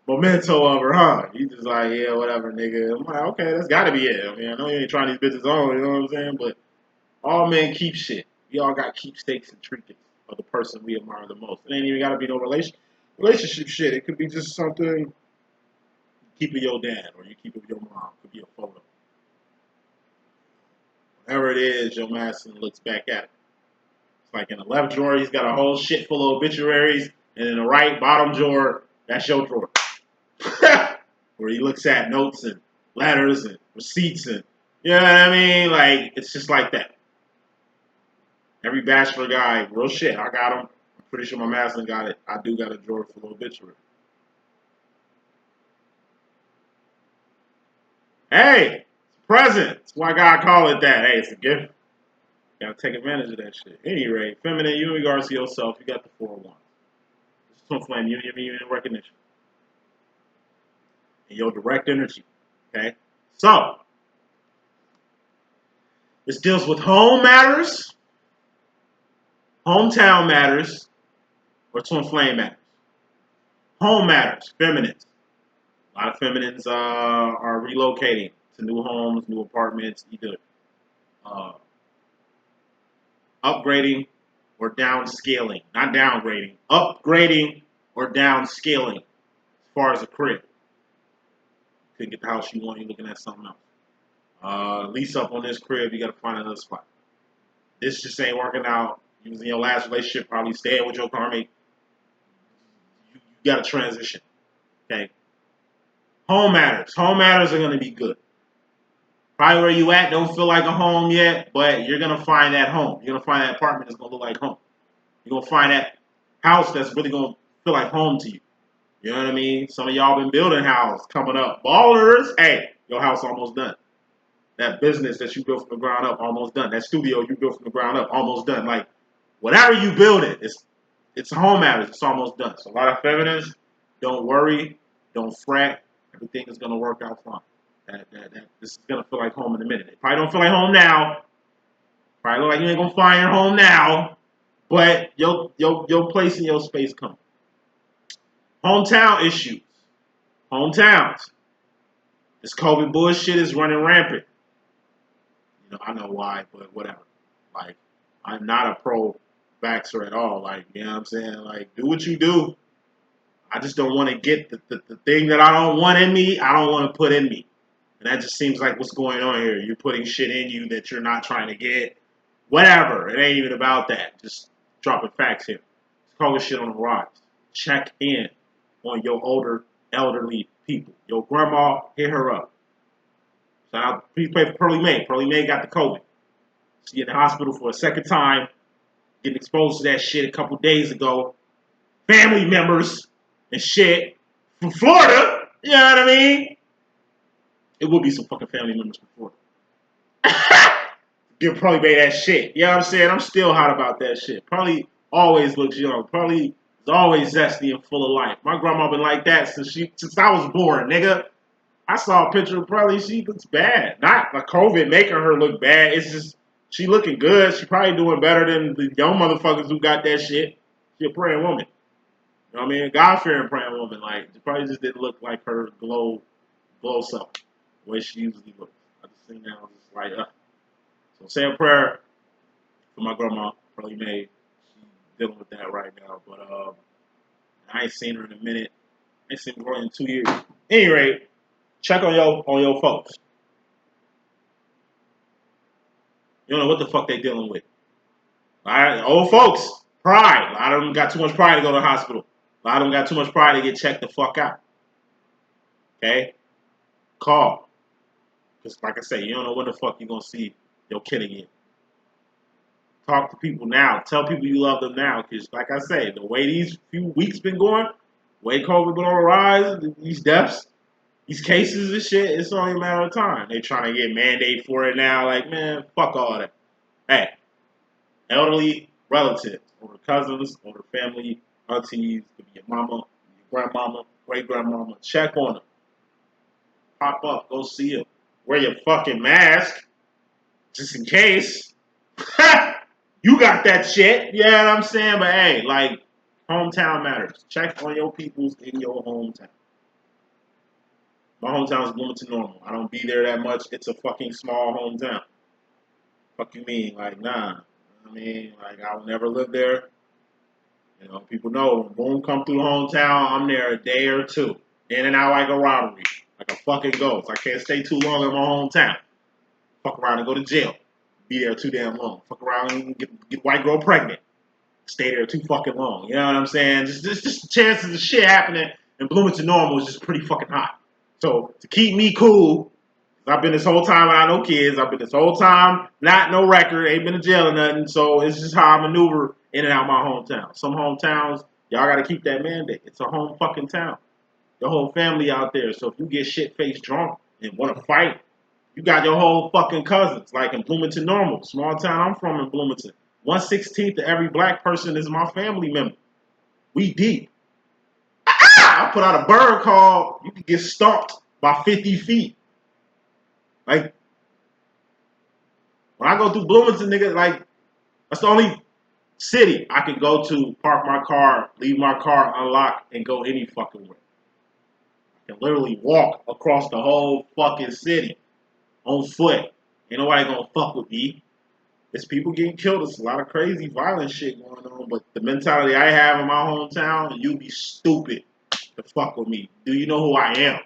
memento of her, huh? You just like, yeah, whatever, nigga. I'm like, okay, that's gotta be it. I mean, I know you ain't trying these bitches on, you know what I'm saying? But all men keep shit. We all got keepsakes and trinkets of the person we admire the most. It ain't even gotta be no relationship shit. It could be just something you keep with your dad or you keep with your mom. It could be a photo. Whatever it is, your masculine looks back at it. It's like in the left drawer, he's got a whole shit full of obituaries, and in the right bottom drawer, that's your drawer. Where he looks at notes and letters and receipts and, you know what I mean? Like, it's just like that. Every bachelor guy, real shit, I got him. I'm pretty sure my master got it. I do got a drawer full of obituaries. Hey, it's a present. That's why God call it that. Hey, it's a gift. You gotta take advantage of that shit. At any rate, feminine, you in regards to yourself, you got the 401. It's twin flame, you in recognition. And your direct energy. Okay? So, this deals with home matters, hometown matters, or twin flame matters. Home matters, feminines. A lot of feminines are relocating to new homes, new apartments, either upgrading or downscaling. Not downgrading, upgrading or downscaling as far as a crib. Couldn't get the house you want, you're looking at something else. Lease up on this crib, you got to find another spot. This just ain't working out. You was in your last relationship, probably staying with your karmic. You got to transition. Okay? Home matters. Home matters are going to be good. Probably where you at don't feel like a home yet, but you're going to find that home. You're going to find that apartment that's going to look like home. You're going to find that house that's really going to feel like home to you. You know what I mean? Some of y'all been building houses coming up. Ballers, hey, your house almost done. That business that you built from the ground up, almost done. That studio you built from the ground up, almost done. Like, whatever you build it, it's home matters. It's almost done. So a lot of feminists, don't worry, don't fret. Everything is going to work out fine. This is going to feel like home in a minute. It probably don't feel like home now. Probably look like you ain't going to find your home now. But your place and your space coming. Hometown issues. Hometowns. This COVID bullshit is running rampant. You know, I know why, but whatever. Like, I'm not a pro-vaxxer at all. Like, you know what I'm saying? Like, do what you do. I just don't want to get the thing that I don't want in me, I don't want to put in me. And that just seems like what's going on here. You're putting shit in you that you're not trying to get. Whatever. It ain't even about that. Just dropping facts here. It's COVID shit on the rise. Check in on your older, elderly people. Your grandma, hit her up. Shout out, please pray for Pearly May. Pearly May got the COVID. She in the hospital for a second time, getting exposed to that shit a couple days ago. Family members and shit from Florida. You know what I mean? It would be some fucking family members from Florida. Give Pearly May that shit. You know what I'm saying? I'm still hot about that shit. Pearly always looks young. Pearly is always zesty and full of life. My grandma been like that since I was born, nigga. I saw a picture of Pearly. She looks bad. Not like COVID making her look bad. It's just she looking good. She probably doing better than the young motherfuckers who got that shit. She a praying woman. You know what I mean? God-fearing praying woman. Like, she probably just didn't look like her glow self. The way she usually looks. I just seen that. I was just like, So say a prayer for my grandma, Pearly May. She's dealing with that right now. But I ain't seen her in a minute. I ain't seen her in 2 years. At any rate, check on your folks. You don't know what the fuck they dealing with. All right, old folks, pride. A lot of them got too much pride to go to the hospital. A lot of them got too much pride to get checked the fuck out. Okay? Call. Because like I say, you don't know when the fuck you're going to see your kid again. Talk to people now. Tell people you love them now. Because like I say, the way these few weeks been going, the way COVID been on the rise, these deaths, these cases and shit, it's only a matter of time. They trying to get mandate for it now. Like, man, fuck all that. Hey, elderly relatives, or cousins, or family, aunties, could be your mama, your grandmama, great-grandmama, check on them. Pop up, go see them. Wear your fucking mask, just in case. You got that shit, you know what I'm saying? But hey, like, hometown matters. Check on your peoples in your hometown. My hometown is Bloomington Normal. I don't be there that much. It's a fucking small hometown. Fuck you mean? Like, nah. I mean, like, I'll never live there. You know, people know when Boom come through the hometown, I'm there a day or two. In and out like a robbery. Like a fucking ghost. I can't stay too long in my hometown. Fuck around and go to jail. be there too damn long. Fuck around and get white girl pregnant. Stay there too fucking long. You know what I'm saying? Just the chances of shit happening in Bloomington normal is just pretty fucking high. So to keep me cool, I've been this whole time without no kids. I've been this whole time not no record, ain't been to jail or nothing. So it's just how I maneuver in and out my hometown. Some hometowns, y'all got to keep that mandate. It's a home fucking town. Your whole family out there. So if you get shit faced drunk and want to fight, you got your whole fucking cousins. Like in Bloomington normal, small town I'm from in Bloomington. 1/16 of every black person is my family member. We deep. I put out a bird call, you can get stomped by 50 feet. Like, when I go through Bloomington, nigga, like, that's the only city I can go to, park my car, leave my car unlocked, and go any fucking way. I can literally walk across the whole fucking city on foot. Ain't nobody gonna fuck with me. There's people getting killed. There's a lot of crazy, violent shit going on. But the mentality I have in my hometown, you'd be stupid to fuck with me. Do you know who I am?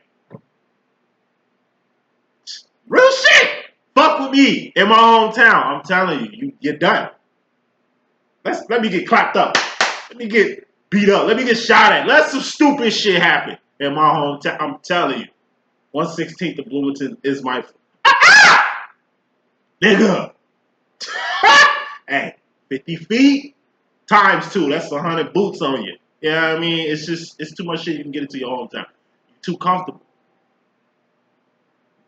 Real shit. Fuck with me in my hometown. I'm telling you, you're done. Let me get clapped up. Let me get beat up. Let me get shot at. Let some stupid shit happen in my hometown. I'm telling you. 1/16 of Bloomington is my nigga. Hey, 50 feet times 2. That's 100 boots on you. You know what I mean? It's too much shit you can get into your hometown. You're too comfortable.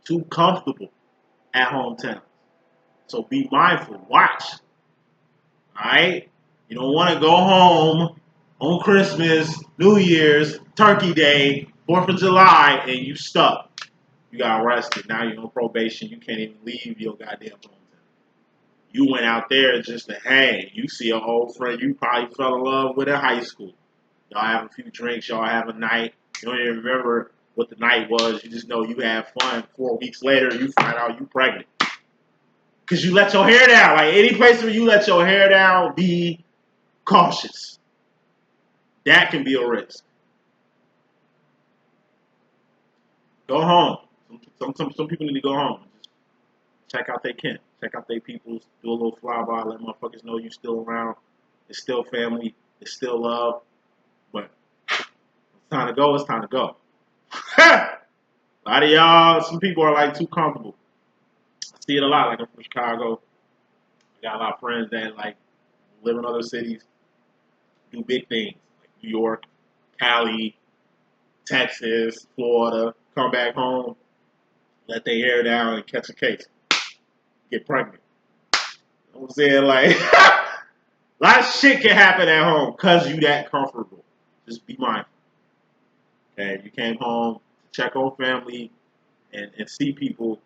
Too comfortable at hometown. So be mindful. Watch. Alright? You don't want to go home on Christmas, New Year's, Turkey Day, 4th of July, and you stuck. You got arrested. Now you're on probation. You can't even leave your goddamn hometown. You went out there just to hang. You see an old friend you probably fell in love with in high school. Y'all have a few drinks. Y'all have a night. You don't even remember what the night was. You just know you had fun. 4 weeks later, you find out you pregnant. Because you let your hair down. Like any place where you let your hair down, be cautious. That can be a risk. Go home. Some people need to go home. Check out their kin. Check out their peoples. Do a little flyby. Let motherfuckers know you still around. It's still family. It's still love. But it's time to go. It's time to go. A lot of y'all, some people are like too comfortable. I see it a lot. Like I'm from Chicago. I got a lot of friends that like live in other cities, do big things. Like New York, Cali, Texas, Florida. Come back home, let their hair down and catch a case. Get pregnant. You know what I'm saying? Like, a lot of shit can happen at home because you that comfortable. Just be mindful. Okay, you came home to check on family and see people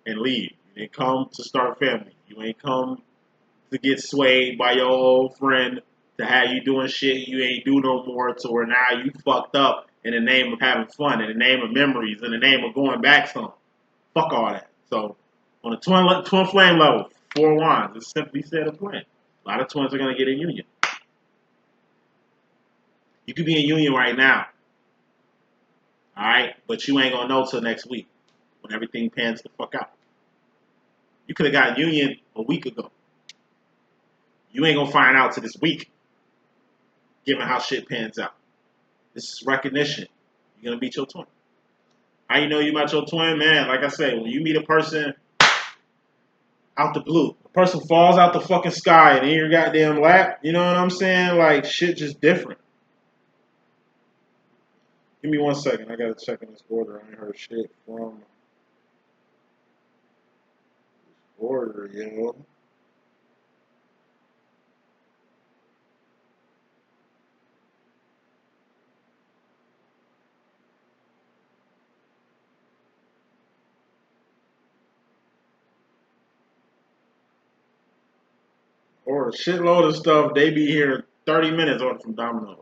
and leave. You didn't come to start a family. You ain't come to get swayed by your old friend to have you doing shit you ain't do no more to where now you fucked up in the name of having fun, in the name of memories, in the name of going back some. Fuck all that. So, on a twin flame level, 4 wands, it's simply said a twin. A lot of twins are going to get in union. You could be in union right now. Alright? But you ain't going to know till next week when everything pans the fuck out. You could have got union a week ago. You ain't going to find out till this week, given how shit pans out. This is recognition. You're going to meet your twin. How you know you met your twin? Man, like I say, when you meet a person out the blue, a person falls out the fucking sky and in your goddamn lap, you know what I'm saying? Like, shit just different. Give me 1 second. I got to check in this order. I ain't heard shit from this order, yo. Or a shitload of stuff. They be here 30 minutes order from Domino's.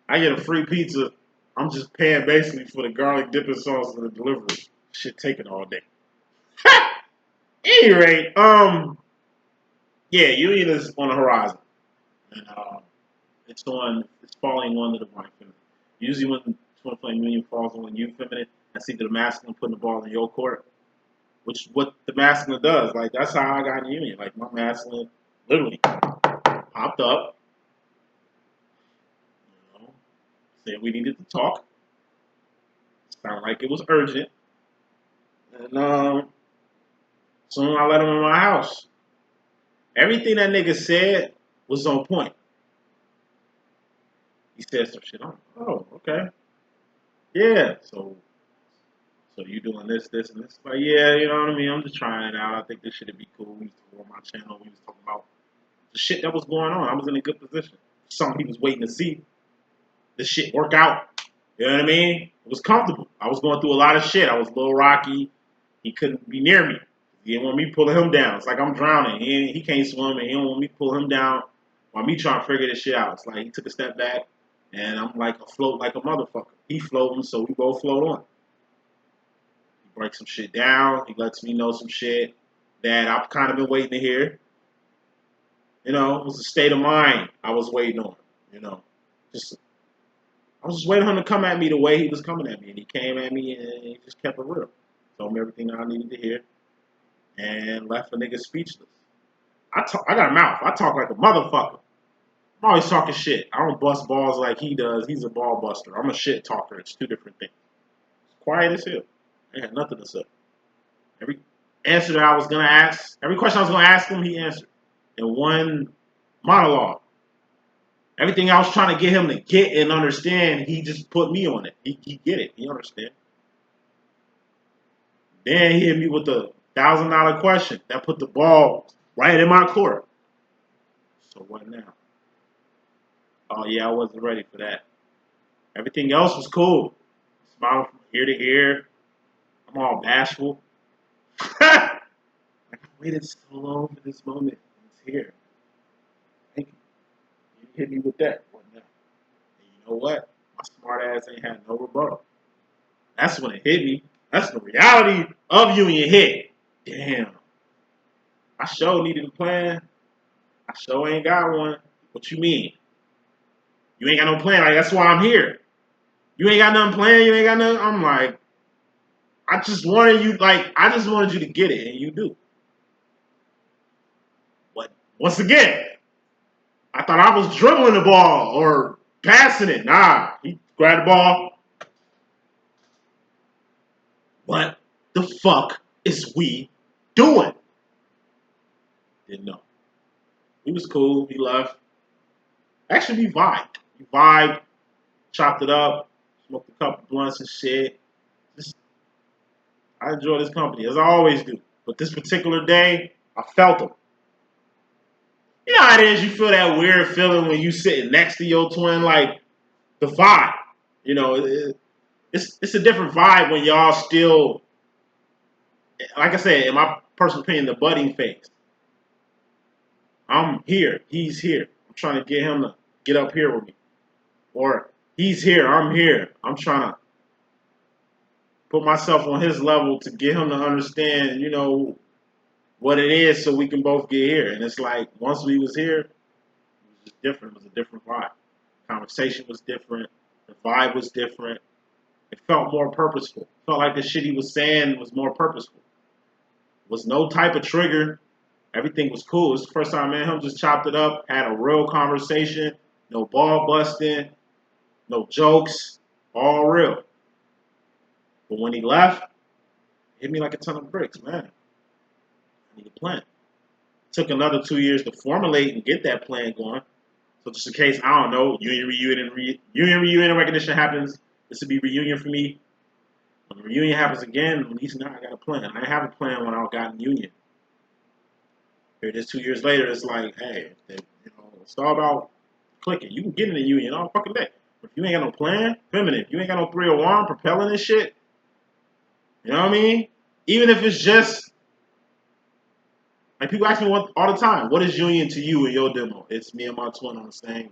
I get a free pizza. I'm just paying basically for the garlic dipping sauce and the delivery. Shit taking all day. Any rate, yeah, union is on the horizon. And it's falling on the divine feminine. Usually when twin flame union falls on you feminine, that's either the masculine putting the ball in your court which what the masculine does. Like that's how I got in union. Like my masculine literally popped up, you know, said we needed to talk. Sounded like it was urgent, and soon I let him in my house. Everything that nigga said was on point. He said some shit. Oh, okay, yeah. So you doing this, this, and this? Like, yeah, you know what I mean. I'm just trying it out. I think this shit'd be cool. We used to on my channel. We was talking about the shit that was going on. I was in a good position. Something he was waiting to see. This shit work out. You know what I mean? It was comfortable. I was going through a lot of shit. I was a little rocky. He couldn't be near me. He didn't want me pulling him down. It's like I'm drowning. He can't swim, and he don't want me to pull him down while me trying to figure this shit out. It's like he took a step back, and I'm like afloat like a motherfucker. He floating, so we both float on. He breaks some shit down. He lets me know some shit that I've kind of been waiting to hear. You know, it was a state of mind I was waiting on. You know, just I was just waiting on him to come at me the way he was coming at me, and he came at me and he just kept it real. Told me everything that I needed to hear, and left a nigga speechless. I got a mouth. I talk like a motherfucker. I'm always talking shit. I don't bust balls like he does. He's a ball buster. I'm a shit talker. It's two different things. It's quiet as hell. I had nothing to say. Every answer that I was gonna ask, every question I was gonna ask him, he answered in one monologue. Everything I was trying to get him to get and understand, he just put me on it. He get it. He understand. Then he hit me with the $1,000 question that put the ball right in my court. So what now? Oh yeah, I wasn't ready for that. Everything else was cool. Smiling from ear to ear. I'm all bashful. Like I waited so long for this moment. It's here. Thank you. You hit me with that. What now? And you know what? My smart ass ain't had no rebuttal. That's when it hit me. That's the reality of union hit. Damn. I sure needed a plan. I sure ain't got one. What you mean? You ain't got no plan. Like, that's why I'm here. You ain't got nothing planned. You ain't got nothing. I'm like, I just wanted you to get it, and you do. But once again, I thought I was dribbling the ball or passing it. Nah, he grabbed the ball. What the fuck is we doing? Didn't know. He was cool. He left. Actually, we vibed. We vibed, chopped it up, smoked a couple blunts and shit. Just, I enjoy this company, as I always do. But this particular day, I felt him. You know how it is, you feel that weird feeling when you sitting next to your twin, like the vibe. You know, it's a different vibe when y'all still, like I said, in my personal opinion, the budding phase. I'm here, he's here. I'm trying to get him to get up here with me. Or he's here, I'm here. I'm trying to put myself on his level to get him to understand, you know, what it is so we can both get here. And it's like, once we was here, it was just different. It was a different vibe. Conversation was different. The vibe was different. It felt more purposeful. It felt like the shit he was saying was more purposeful. It was no type of trigger. Everything was cool. It was the first time me and him just chopped it up, had a real conversation, no ball busting, no jokes, all real. But when he left, it hit me like a ton of bricks, man. I need a plan. It took another 2 years to formulate and get that plan going. So just in case, I don't know, union reunion and recognition happens, this would be reunion for me. When the reunion happens again, at least now I got a plan. I didn't have a plan when I got in union. Here it is 2 years later, it's like, hey, it's all about clicking. You can get in the union all fucking day. But if you ain't got no plan, feminine, if you ain't got no 301 propelling this shit, you know what I mean? Even if it's just, like people ask me all the time, what is union to you in your demo? It's me and my twin on the same,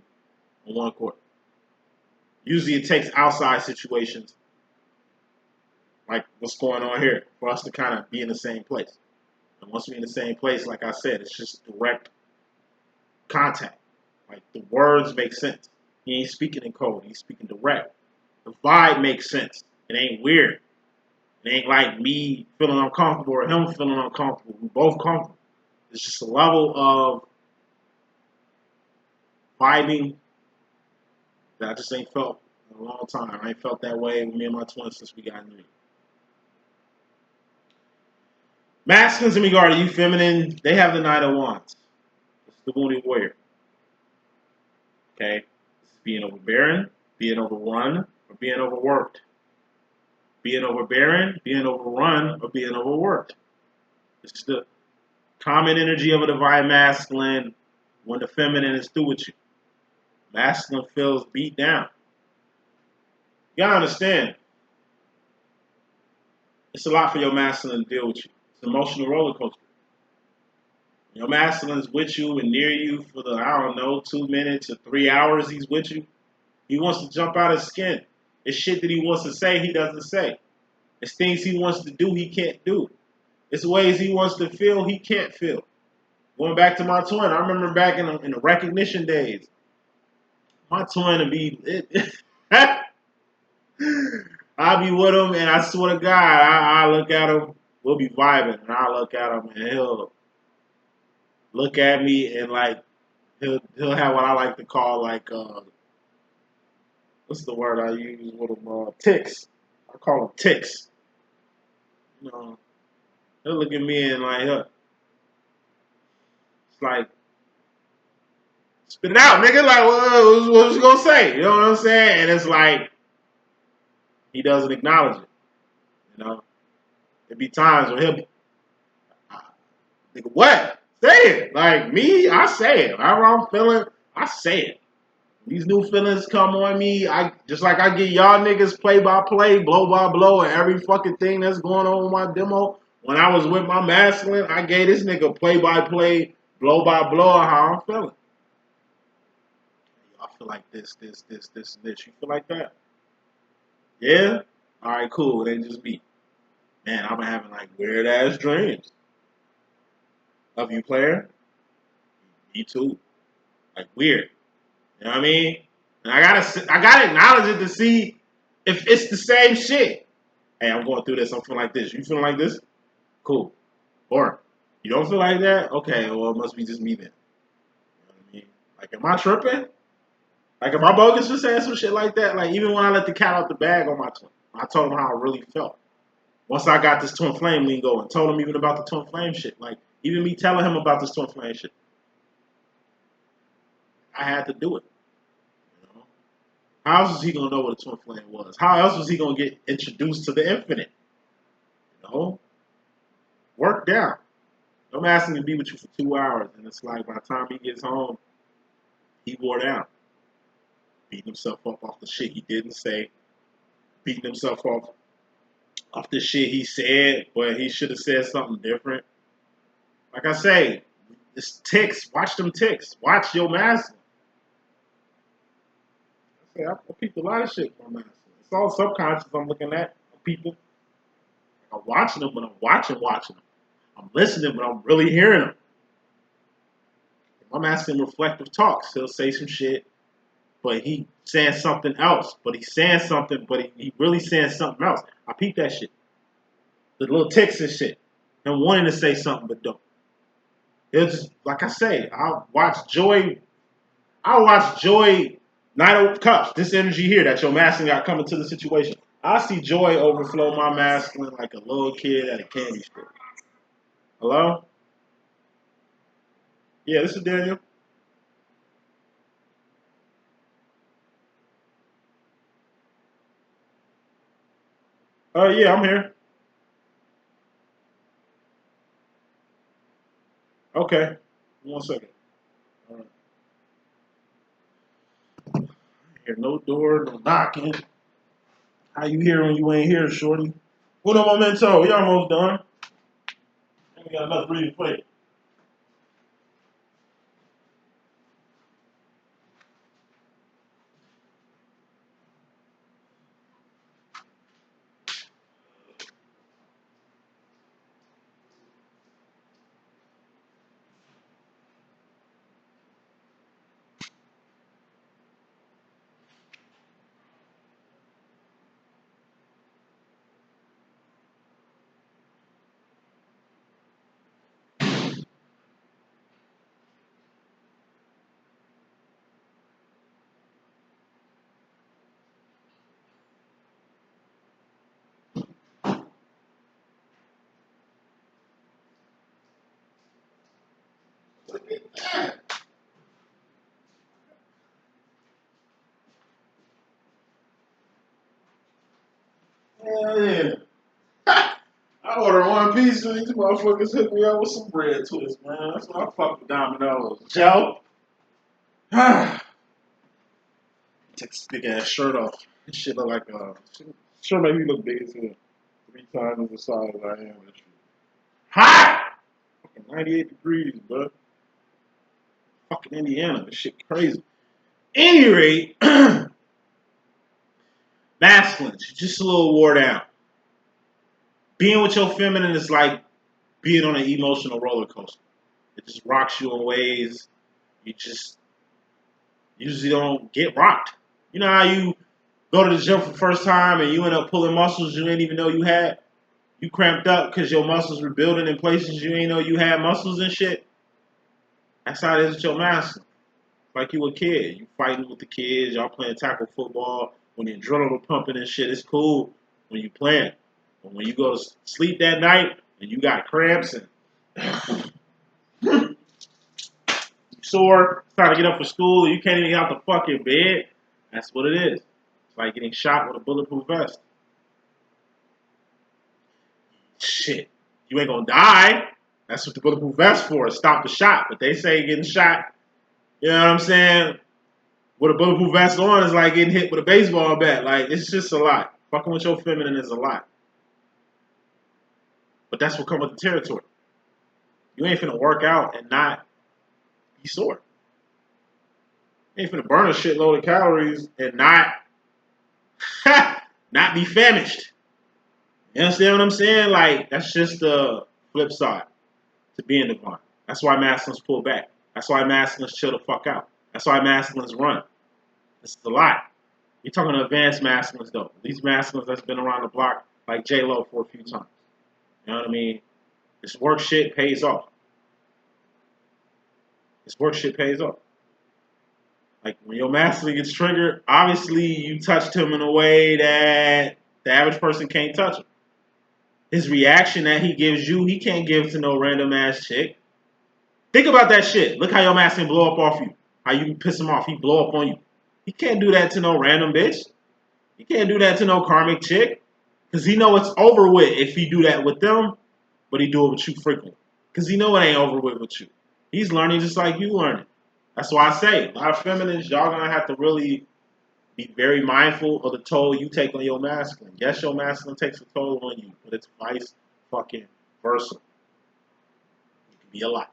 on one court. Usually it takes outside situations, like what's going on here, for us to kind of be in the same place. And once we're in the same place, like I said, it's just direct contact. Like the words make sense. He ain't speaking in code. He's speaking direct. The vibe makes sense. It ain't weird. It ain't like me feeling uncomfortable or him feeling uncomfortable. We both comfortable. It's just a level of vibing that I just ain't felt in a long time. I ain't felt that way with me and my twin since we got married. Masculines in regard to you feminine, they have the Knight of Wands. It's the wounded warrior. Okay? This is being overbearing, being overrun, or being overworked. Being overbearing, being overrun, or being overworked. It's the common energy of a divine masculine when the feminine is through with you. Masculine feels beat down. You gotta understand, it's a lot for your masculine to deal with you. It's an emotional roller coaster. Your masculine's with you and near you for the, I don't know, 2 minutes or 3 hours he's with you. He wants to jump out of his skin. It's shit that he wants to say, he doesn't say. It's things he wants to do, he can't do. It's ways he wants to feel, he can't feel. Going back to my twin, I remember back in the recognition days, my twin would be, I'll be with him, and I swear to God, I look at him, we'll be vibing, and I look at him, and he'll look at me, and like, he'll have what I like to call, like, what's the word I use with him? Ticks. I call them ticks. You know, he'll look at me, and like, it's like, spit it out, nigga, like, what was you gonna say? You know what I'm saying? And it's like, he doesn't acknowledge it, you know? There'd be times when he'll be, nigga, what? Say it. Like me, I say it. However I'm feeling, I say it. These new feelings come on me. I just like I get y'all niggas play by play, blow by blow, and every fucking thing that's going on with my demo. When I was with my masculine, I gave this nigga play by play, blow by blow on how I'm feeling. I feel like this. You feel like that? Yeah? Alright, cool. It ain't just me. Man, I've been having like weird ass dreams. Of you, player? Me too. Like weird. You know what I mean? And I gotta acknowledge it to see if it's the same shit. Hey, I'm going through this. I'm feeling like this. You feeling like this? Cool. Or you don't feel like that? Okay. Well, it must be just me then. You know what I mean? Like, am I tripping? Like, am I bogus for saying some shit like that? Like, even when I let the cat out the bag on my twin, I told him how I really felt. Once I got this twin flame lingo and told him even about the twin flame shit, like even me telling him about this twin flame shit, I had to do it. You know? How else was he gonna know what a twin flame was? How else was he gonna get introduced to the infinite? You know, work down. I'm asking to be with you for 2 hours, and it's like by the time he gets home, he wore down, beating himself up off the shit he didn't say, beating himself off the shit he said, but he should have said something different. Like I say, it's ticks. Watch them ticks. Watch your master. I peeped a lot of shit from master. It's all subconscious I'm looking at. People. I'm watching them, but I'm watching them. I'm listening, but I'm really hearing them. I'm asking reflective talks. He'll say some shit, but he saying something else. But he's saying something, but he really saying something else. I peep that shit. The little ticks and shit. Him wanting to say something, but don't. He'll just, like I say, I'll watch Joy, Knight of Cups, this energy here that your masculine got coming to the situation. I see Joy overflow my masculine like a little kid at a candy store. Hello? Yeah, this is Daniel. Yeah, I'm here. Okay. 1 second. All right. Hear no door, no knocking. How you here when you ain't here, shorty? Uno momento. We almost done. We got enough breathing plate. Yeah. I ordered one piece and these motherfuckers hooked me up with some bread twists, man. That's what I fuck with Domino's. Joe? Take this big ass shirt off. This shit look like sure make me look big as hell. 3 times the size I am. This shit. Hot! Fucking 98 degrees, bro. Fucking Indiana. This shit crazy. Any rate, masculines, just a little wore down. Being with your feminine is like being on an emotional roller coaster. It just rocks you in ways you just usually don't get rocked. You know how you go to the gym for the first time and you end up pulling muscles you didn't even know you had? You cramped up because your muscles were building in places you didn't know you had muscles and shit? That's how it is with your masculine. Like you a kid. You fighting with the kids, y'all playing tackle football. When your adrenaline pumping and shit, it's cool when you playing. But when you go to sleep that night and you got cramps and you sore, it's time to get up for school, and you can't even get out the fucking bed, that's what it is. It's like getting shot with a bulletproof vest. Shit. You ain't gonna die. That's what the bulletproof vest for, stop the shot. But they say getting shot, you know what I'm saying, with a bulletproof vest on is like getting hit with a baseball bat. Like, it's just a lot. Fucking with your feminine is a lot. But that's what comes with the territory. You ain't finna work out and not be sore. You ain't finna burn a shitload of calories and not not be famished. You understand what I'm saying? Like, that's just the flip side to being divine. That's why masculines pull back. That's why masculines chill the fuck out. That's why masculines run. This is a lot. You're talking to advanced masculines, though. These masculines that's been around the block, like J-Lo for a few times. You know what I mean? This work shit pays off. This work shit pays off. Like, when your masculine gets triggered, obviously you touched him in a way that the average person can't touch him. His reaction that he gives you, he can't give to no random ass chick. Think about that shit. Look how your masculine blow up off you. How you piss him off. He blow up on you. He can't do that to no random bitch. He can't do that to no karmic chick. Because he know it's over with if he do that with them, but he do it with you frequently. Because he know it ain't over with you. He's learning just like you learning. That's why I say, a lot of feminines, y'all gonna have to really be very mindful of the toll you take on your masculine. Yes, your masculine takes a toll on you, but it's vice fucking versa. It can be a lot.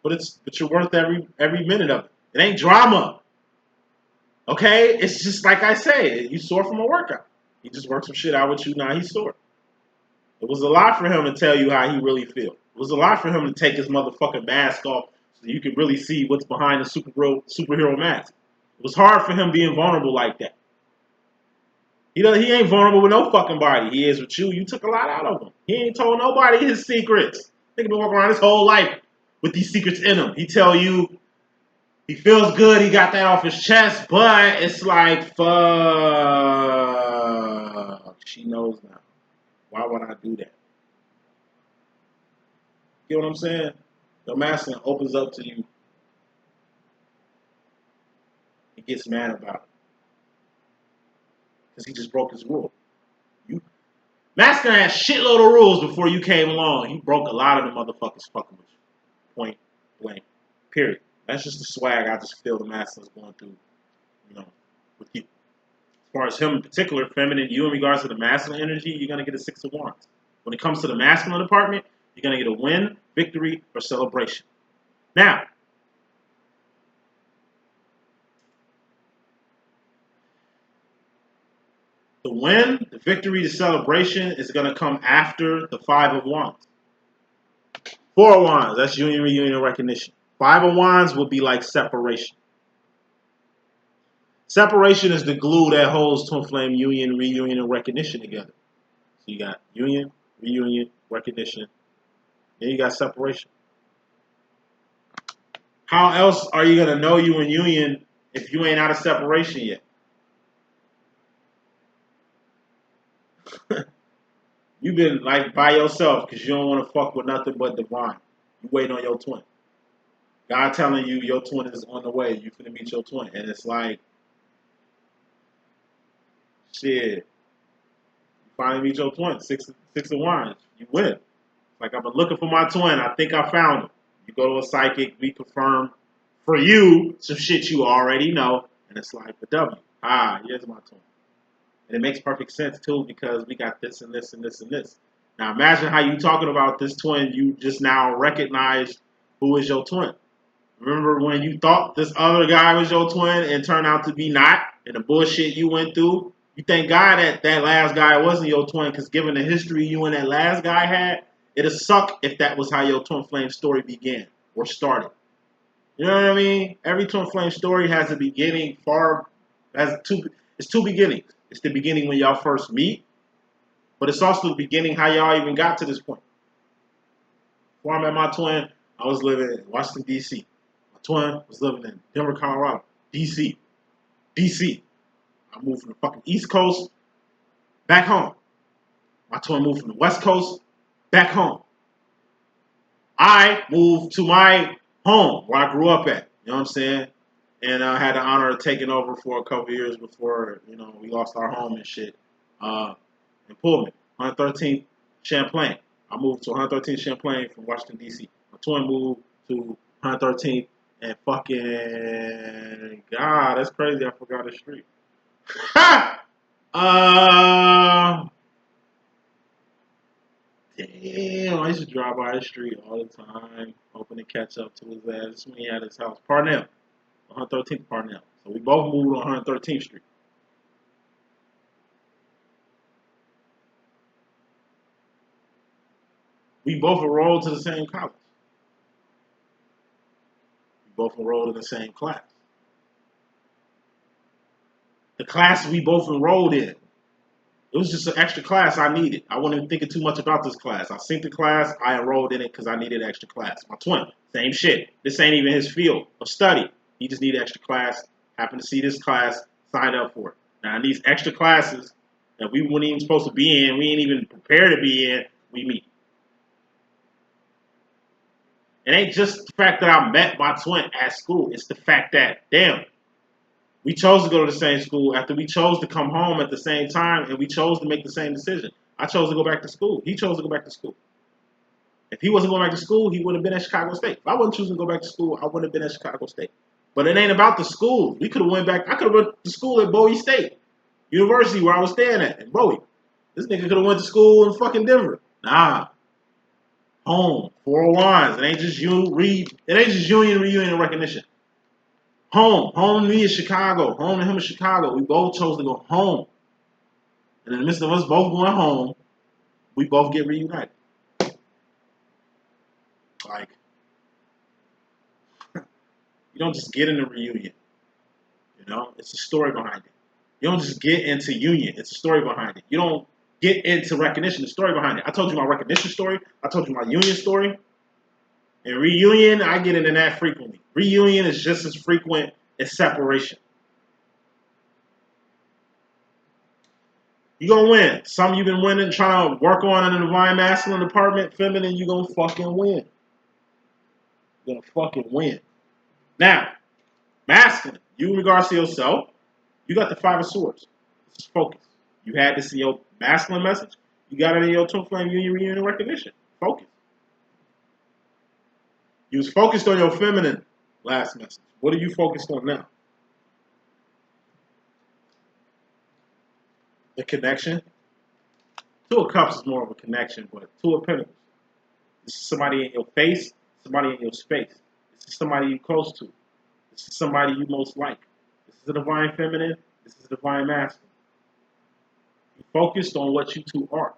But you're worth every minute of it. It ain't drama. Okay? It's just like I say, you sore from a workout. He just worked some shit out with you, now he's sore. It was a lot for him to tell you how he really feels. It was a lot for him to take his motherfucking mask off so you could really see what's behind the superhero mask. It was hard for him being vulnerable like that. He ain't vulnerable with no fucking body. He is with you. You took a lot out of him. He ain't told nobody his secrets. Nigga been walking around his whole life with these secrets in him. He tell you he feels good, he got that off his chest, but it's like, fuck. She knows now. Why would I do that? You know what I'm saying? Your masculine opens up to you. He gets mad about it. Because he just broke his rule. Masculine had a shitload of rules before you came along. He broke a lot of the motherfuckers fucking with you. Point blank. Period. That's just the swag I just feel the masculine's going through, with you. As far as him in particular, feminine, you in regards to the masculine energy, you're going to get a 6 of Wands. When it comes to the masculine department, you're going to get a win, victory, or celebration. Now, the win, the victory, the celebration is going to come after the 5 of Wands. 4 of Wands, that's union, reunion, recognition. 5 of Wands will be like separation. Separation is the glue that holds twin flame union, reunion, and recognition together. So you got union, reunion, recognition. Then you got separation. How else are you going to know you in union if you ain't out of separation yet? You've been like by yourself because you don't want to fuck with nothing but divine. You waiting on your twin. God telling you your twin is on the way. You finna meet your twin. And it's like, shit, you finally meet your twin. Six of wands. You win. Like, I've been looking for my twin. I think I found him. You go to a psychic, we confirm for you some shit you already know. And it's like, the W. Ah, here's my twin. And it makes perfect sense, too, because we got this and this and this and this. Now, imagine how you talking about this twin you just now recognized who is your twin. Remember when you thought this other guy was your twin and turned out to be not, and the bullshit you went through? You thank God that last guy wasn't your twin, because given the history you and that last guy had, it'd suck if that was how your twin flame story began or started. You know what I mean? Every twin flame story has a beginning it's two beginnings. It's the beginning when y'all first meet, but it's also the beginning how y'all even got to this point. Before I met my twin, I was living in Washington, D.C. My twin was living in Denver, Colorado. D.C. I moved from the fucking East Coast back home. My twin moved from the West Coast back home. I moved to my home where I grew up at. You know what I'm saying? And I had the honor of taking over for a couple years before, we lost our home and shit. In Pullman, 113th Champlain. I moved to 113th Champlain from Washington, D.C. My twin moved to 113th and fucking... God, that's crazy. I forgot the street. Damn, I used to drive by the street all the time, hoping to catch up to his ass. This is when he had his house. Parnell, 113th Parnell. So we both moved on 113th Street. We both enrolled to the same college. We both enrolled in the same class. The class we both enrolled in. It was just an extra class I needed. I wasn't even thinking too much about this class. I seen the class, I enrolled in it because I needed extra class. My twin, same shit. This ain't even his field of study. He just needed extra class. Happened to see this class, signed up for it. Now, in these extra classes that we weren't even supposed to be in, we ain't even prepared to be in, we meet. It ain't just the fact that I met my twin at school. It's the fact that, damn, we chose to go to the same school after we chose to come home at the same time, and we chose to make the same decision. I chose to go back to school. He chose to go back to school. If he wasn't going back to school, he would have been at Chicago State. If I wasn't choosing to go back to school, I wouldn't have been at Chicago State. But it ain't about the school. We could have went back. I could have went to school at Bowie State University, where I was staying at in Bowie. This nigga could have went to school in fucking Denver. Nah. Home. 401s. It ain't just union, reunion, and recognition. Home. Home to me is Chicago. Home to him is Chicago. We both chose to go home. And in the midst of us both going home, we both get reunited. Like, you don't just get in a reunion. It's a story behind it. You don't just get into union. It's a story behind it. You don't get into recognition. The story behind it. I told you my recognition story. I told you my union story. And reunion, I get into that frequently. Reunion is just as frequent as separation. You gonna win. Some you've been winning, trying to work on in the divine masculine department, feminine, you gonna fucking win. You're gonna fucking win. Now, masculine, you in regards to yourself, you got the 5 of Swords. This is focus. You had this in your masculine message. You got it in your twin flame union reunion recognition. Focus. You was focused on your feminine last message. What are you focused on now? The connection. 2 of Cups is more of a connection, but 2 of Pentacles. This is somebody in your face, somebody in your space. This is somebody you close to. This is somebody you most like. This is the divine feminine. This is the divine masculine. You focused on what you two are.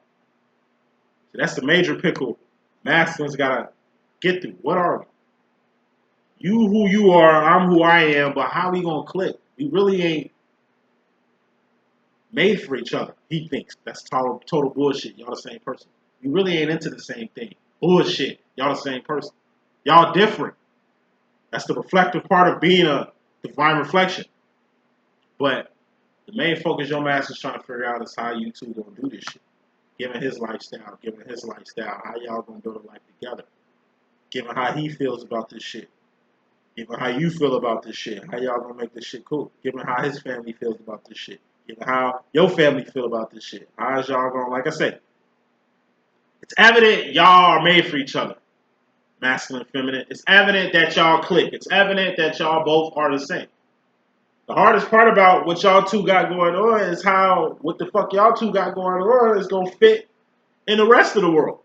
So that's the major pickle masculines gotta get through. What are we? You who you are, I'm who I am, but how we gonna click? We really ain't made for each other. He thinks that's total bullshit. Y'all the same person. You really ain't into the same thing. Bullshit. Y'all the same person. Y'all different. That's the reflective part of being a divine reflection. But the main focus your master's trying to figure out is how you two gonna do this shit. Given his lifestyle, how y'all gonna build a life together. Given how he feels about this shit. Given how you feel about this shit, how y'all gonna make this shit cool? Given how his family feels about this shit, given how your family feel about this shit, how's y'all gonna? Like I said, it's evident y'all are made for each other, masculine and feminine. It's evident that y'all click. It's evident that y'all both are the same. The hardest part about what y'all two got going on is how what the fuck y'all two got going on is gonna fit in the rest of the world.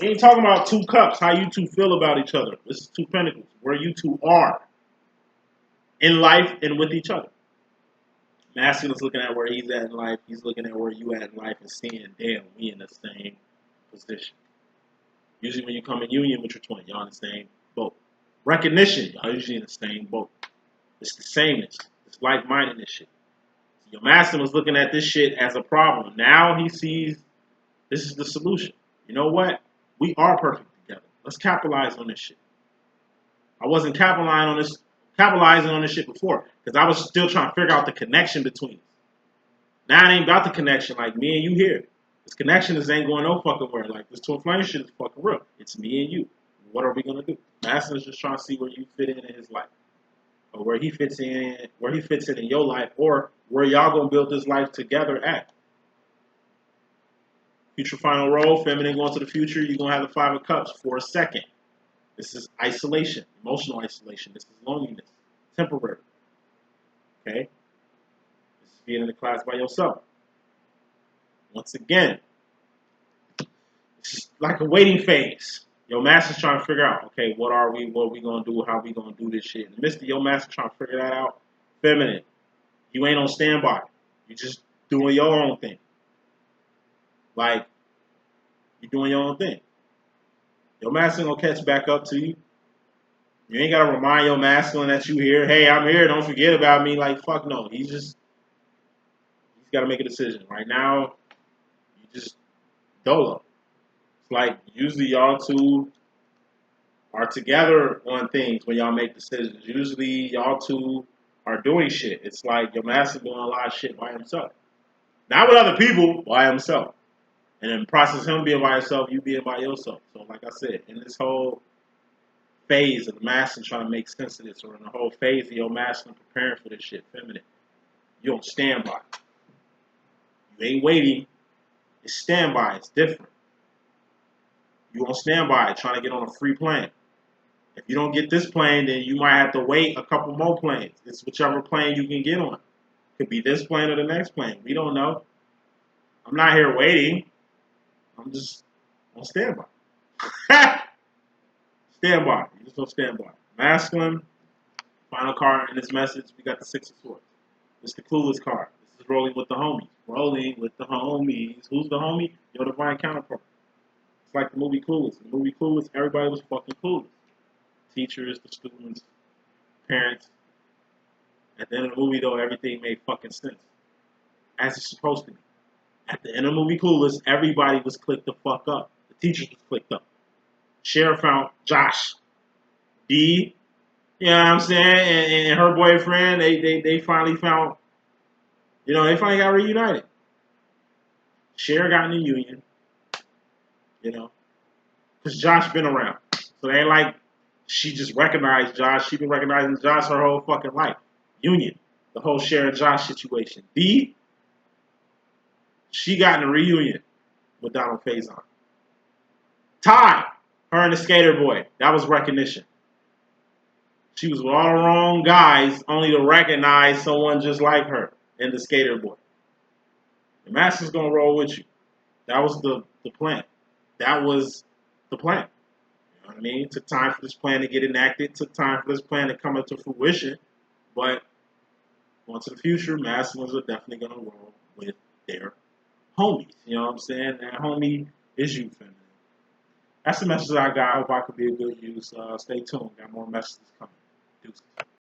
We ain't talking about two cups, how you two feel about each other. This is two pentacles, where you two are in life and with each other. Masculine's looking at where he's at in life. He's looking at where you at in life and seeing, damn, we in the same position. Usually when you come in union with your twin, y'all in the same boat. Recognition, y'all usually in the same boat. It's the sameness. It's like-mindedness shit. So your masculine was looking at this shit as a problem. Now he sees this is the solution. You know what? We are perfect together. Let's capitalize on this shit. I wasn't capitalizing on this shit before because I was still trying to figure out the connection between us. Now it ain't about the connection like me and you here. This connection ain't going no fucking where. Like this twin flame shit is fucking real. It's me and you. What are we gonna do? Mason's just trying to see where you fit in his life, or where he fits in your life, or where y'all gonna build this life together at. Future final role, feminine going to the future. You're gonna have the Five of Cups for a second. This is isolation, emotional isolation. This is loneliness, temporary. Okay? This is being in the class by yourself. Once again, it's like a waiting phase. Your master's trying to figure out, okay, what are we gonna do, how we gonna do this shit. In the midst of your master trying to figure that out, feminine, you ain't on standby. You just doing your own thing. Like, you're doing your own thing. Your masculine gonna catch back up to you. You ain't gotta remind your masculine that you here. Hey, I'm here. Don't forget about me. Like, fuck no. He's gotta make a decision. Right now, you just dolo. It's like usually y'all two are together on things when y'all make decisions. Usually y'all two are doing shit. It's like your master doing a lot of shit by himself. Not with other people, by himself. And in the process of him being by himself, you being by yourself. So like I said, in this whole phase of the masculine trying to make sense of this, or in the whole phase of your masculine preparing for this shit, feminine, you don't stand by. You ain't waiting. It's standby. It's different. You won't stand by trying to get on a free plane. If you don't get this plane, then you might have to wait a couple more planes. It's whichever plane you can get on. Could be this plane or the next plane. We don't know. I'm not here waiting. I'm just on standby. Standby. You just don't stand by. Masculine. Final card in this message, we got the Six of Swords. It's the clueless card. This is rolling with the homies. Rolling with the homies. Who's the homie? Your divine counterpart. It's like the movie Clueless. In the movie Clueless, everybody was fucking clueless. Teachers, the students, parents. At the end of the movie, though, everything made fucking sense. As it's supposed to be. At the end of the movie Clueless, everybody was clicked the fuck up. The teachers was clicked up. Sheriff found Josh. D, you know what I'm saying? And her boyfriend, they finally found, they finally got reunited. Cher got in the union, because Josh been around. So they ain't like she just recognized Josh. She been recognizing Josh her whole fucking life. Union. The whole Cher and Josh situation. D, she got in a reunion with Donald Faison. Ty, her and the skater boy. That was recognition. She was with all the wrong guys only to recognize someone just like her in the skater boy. The master's going to roll with you. That was the plan. That was the plan. You know what I mean? It took time for this plan to get enacted. It took time for this plan to come into fruition. But going to the future, masculines are definitely going to roll with their homies. You know what I'm saying? That homie is you, feminine. That's the message I got. I hope I could be a good use. Stay tuned. Got more messages coming. Deuces.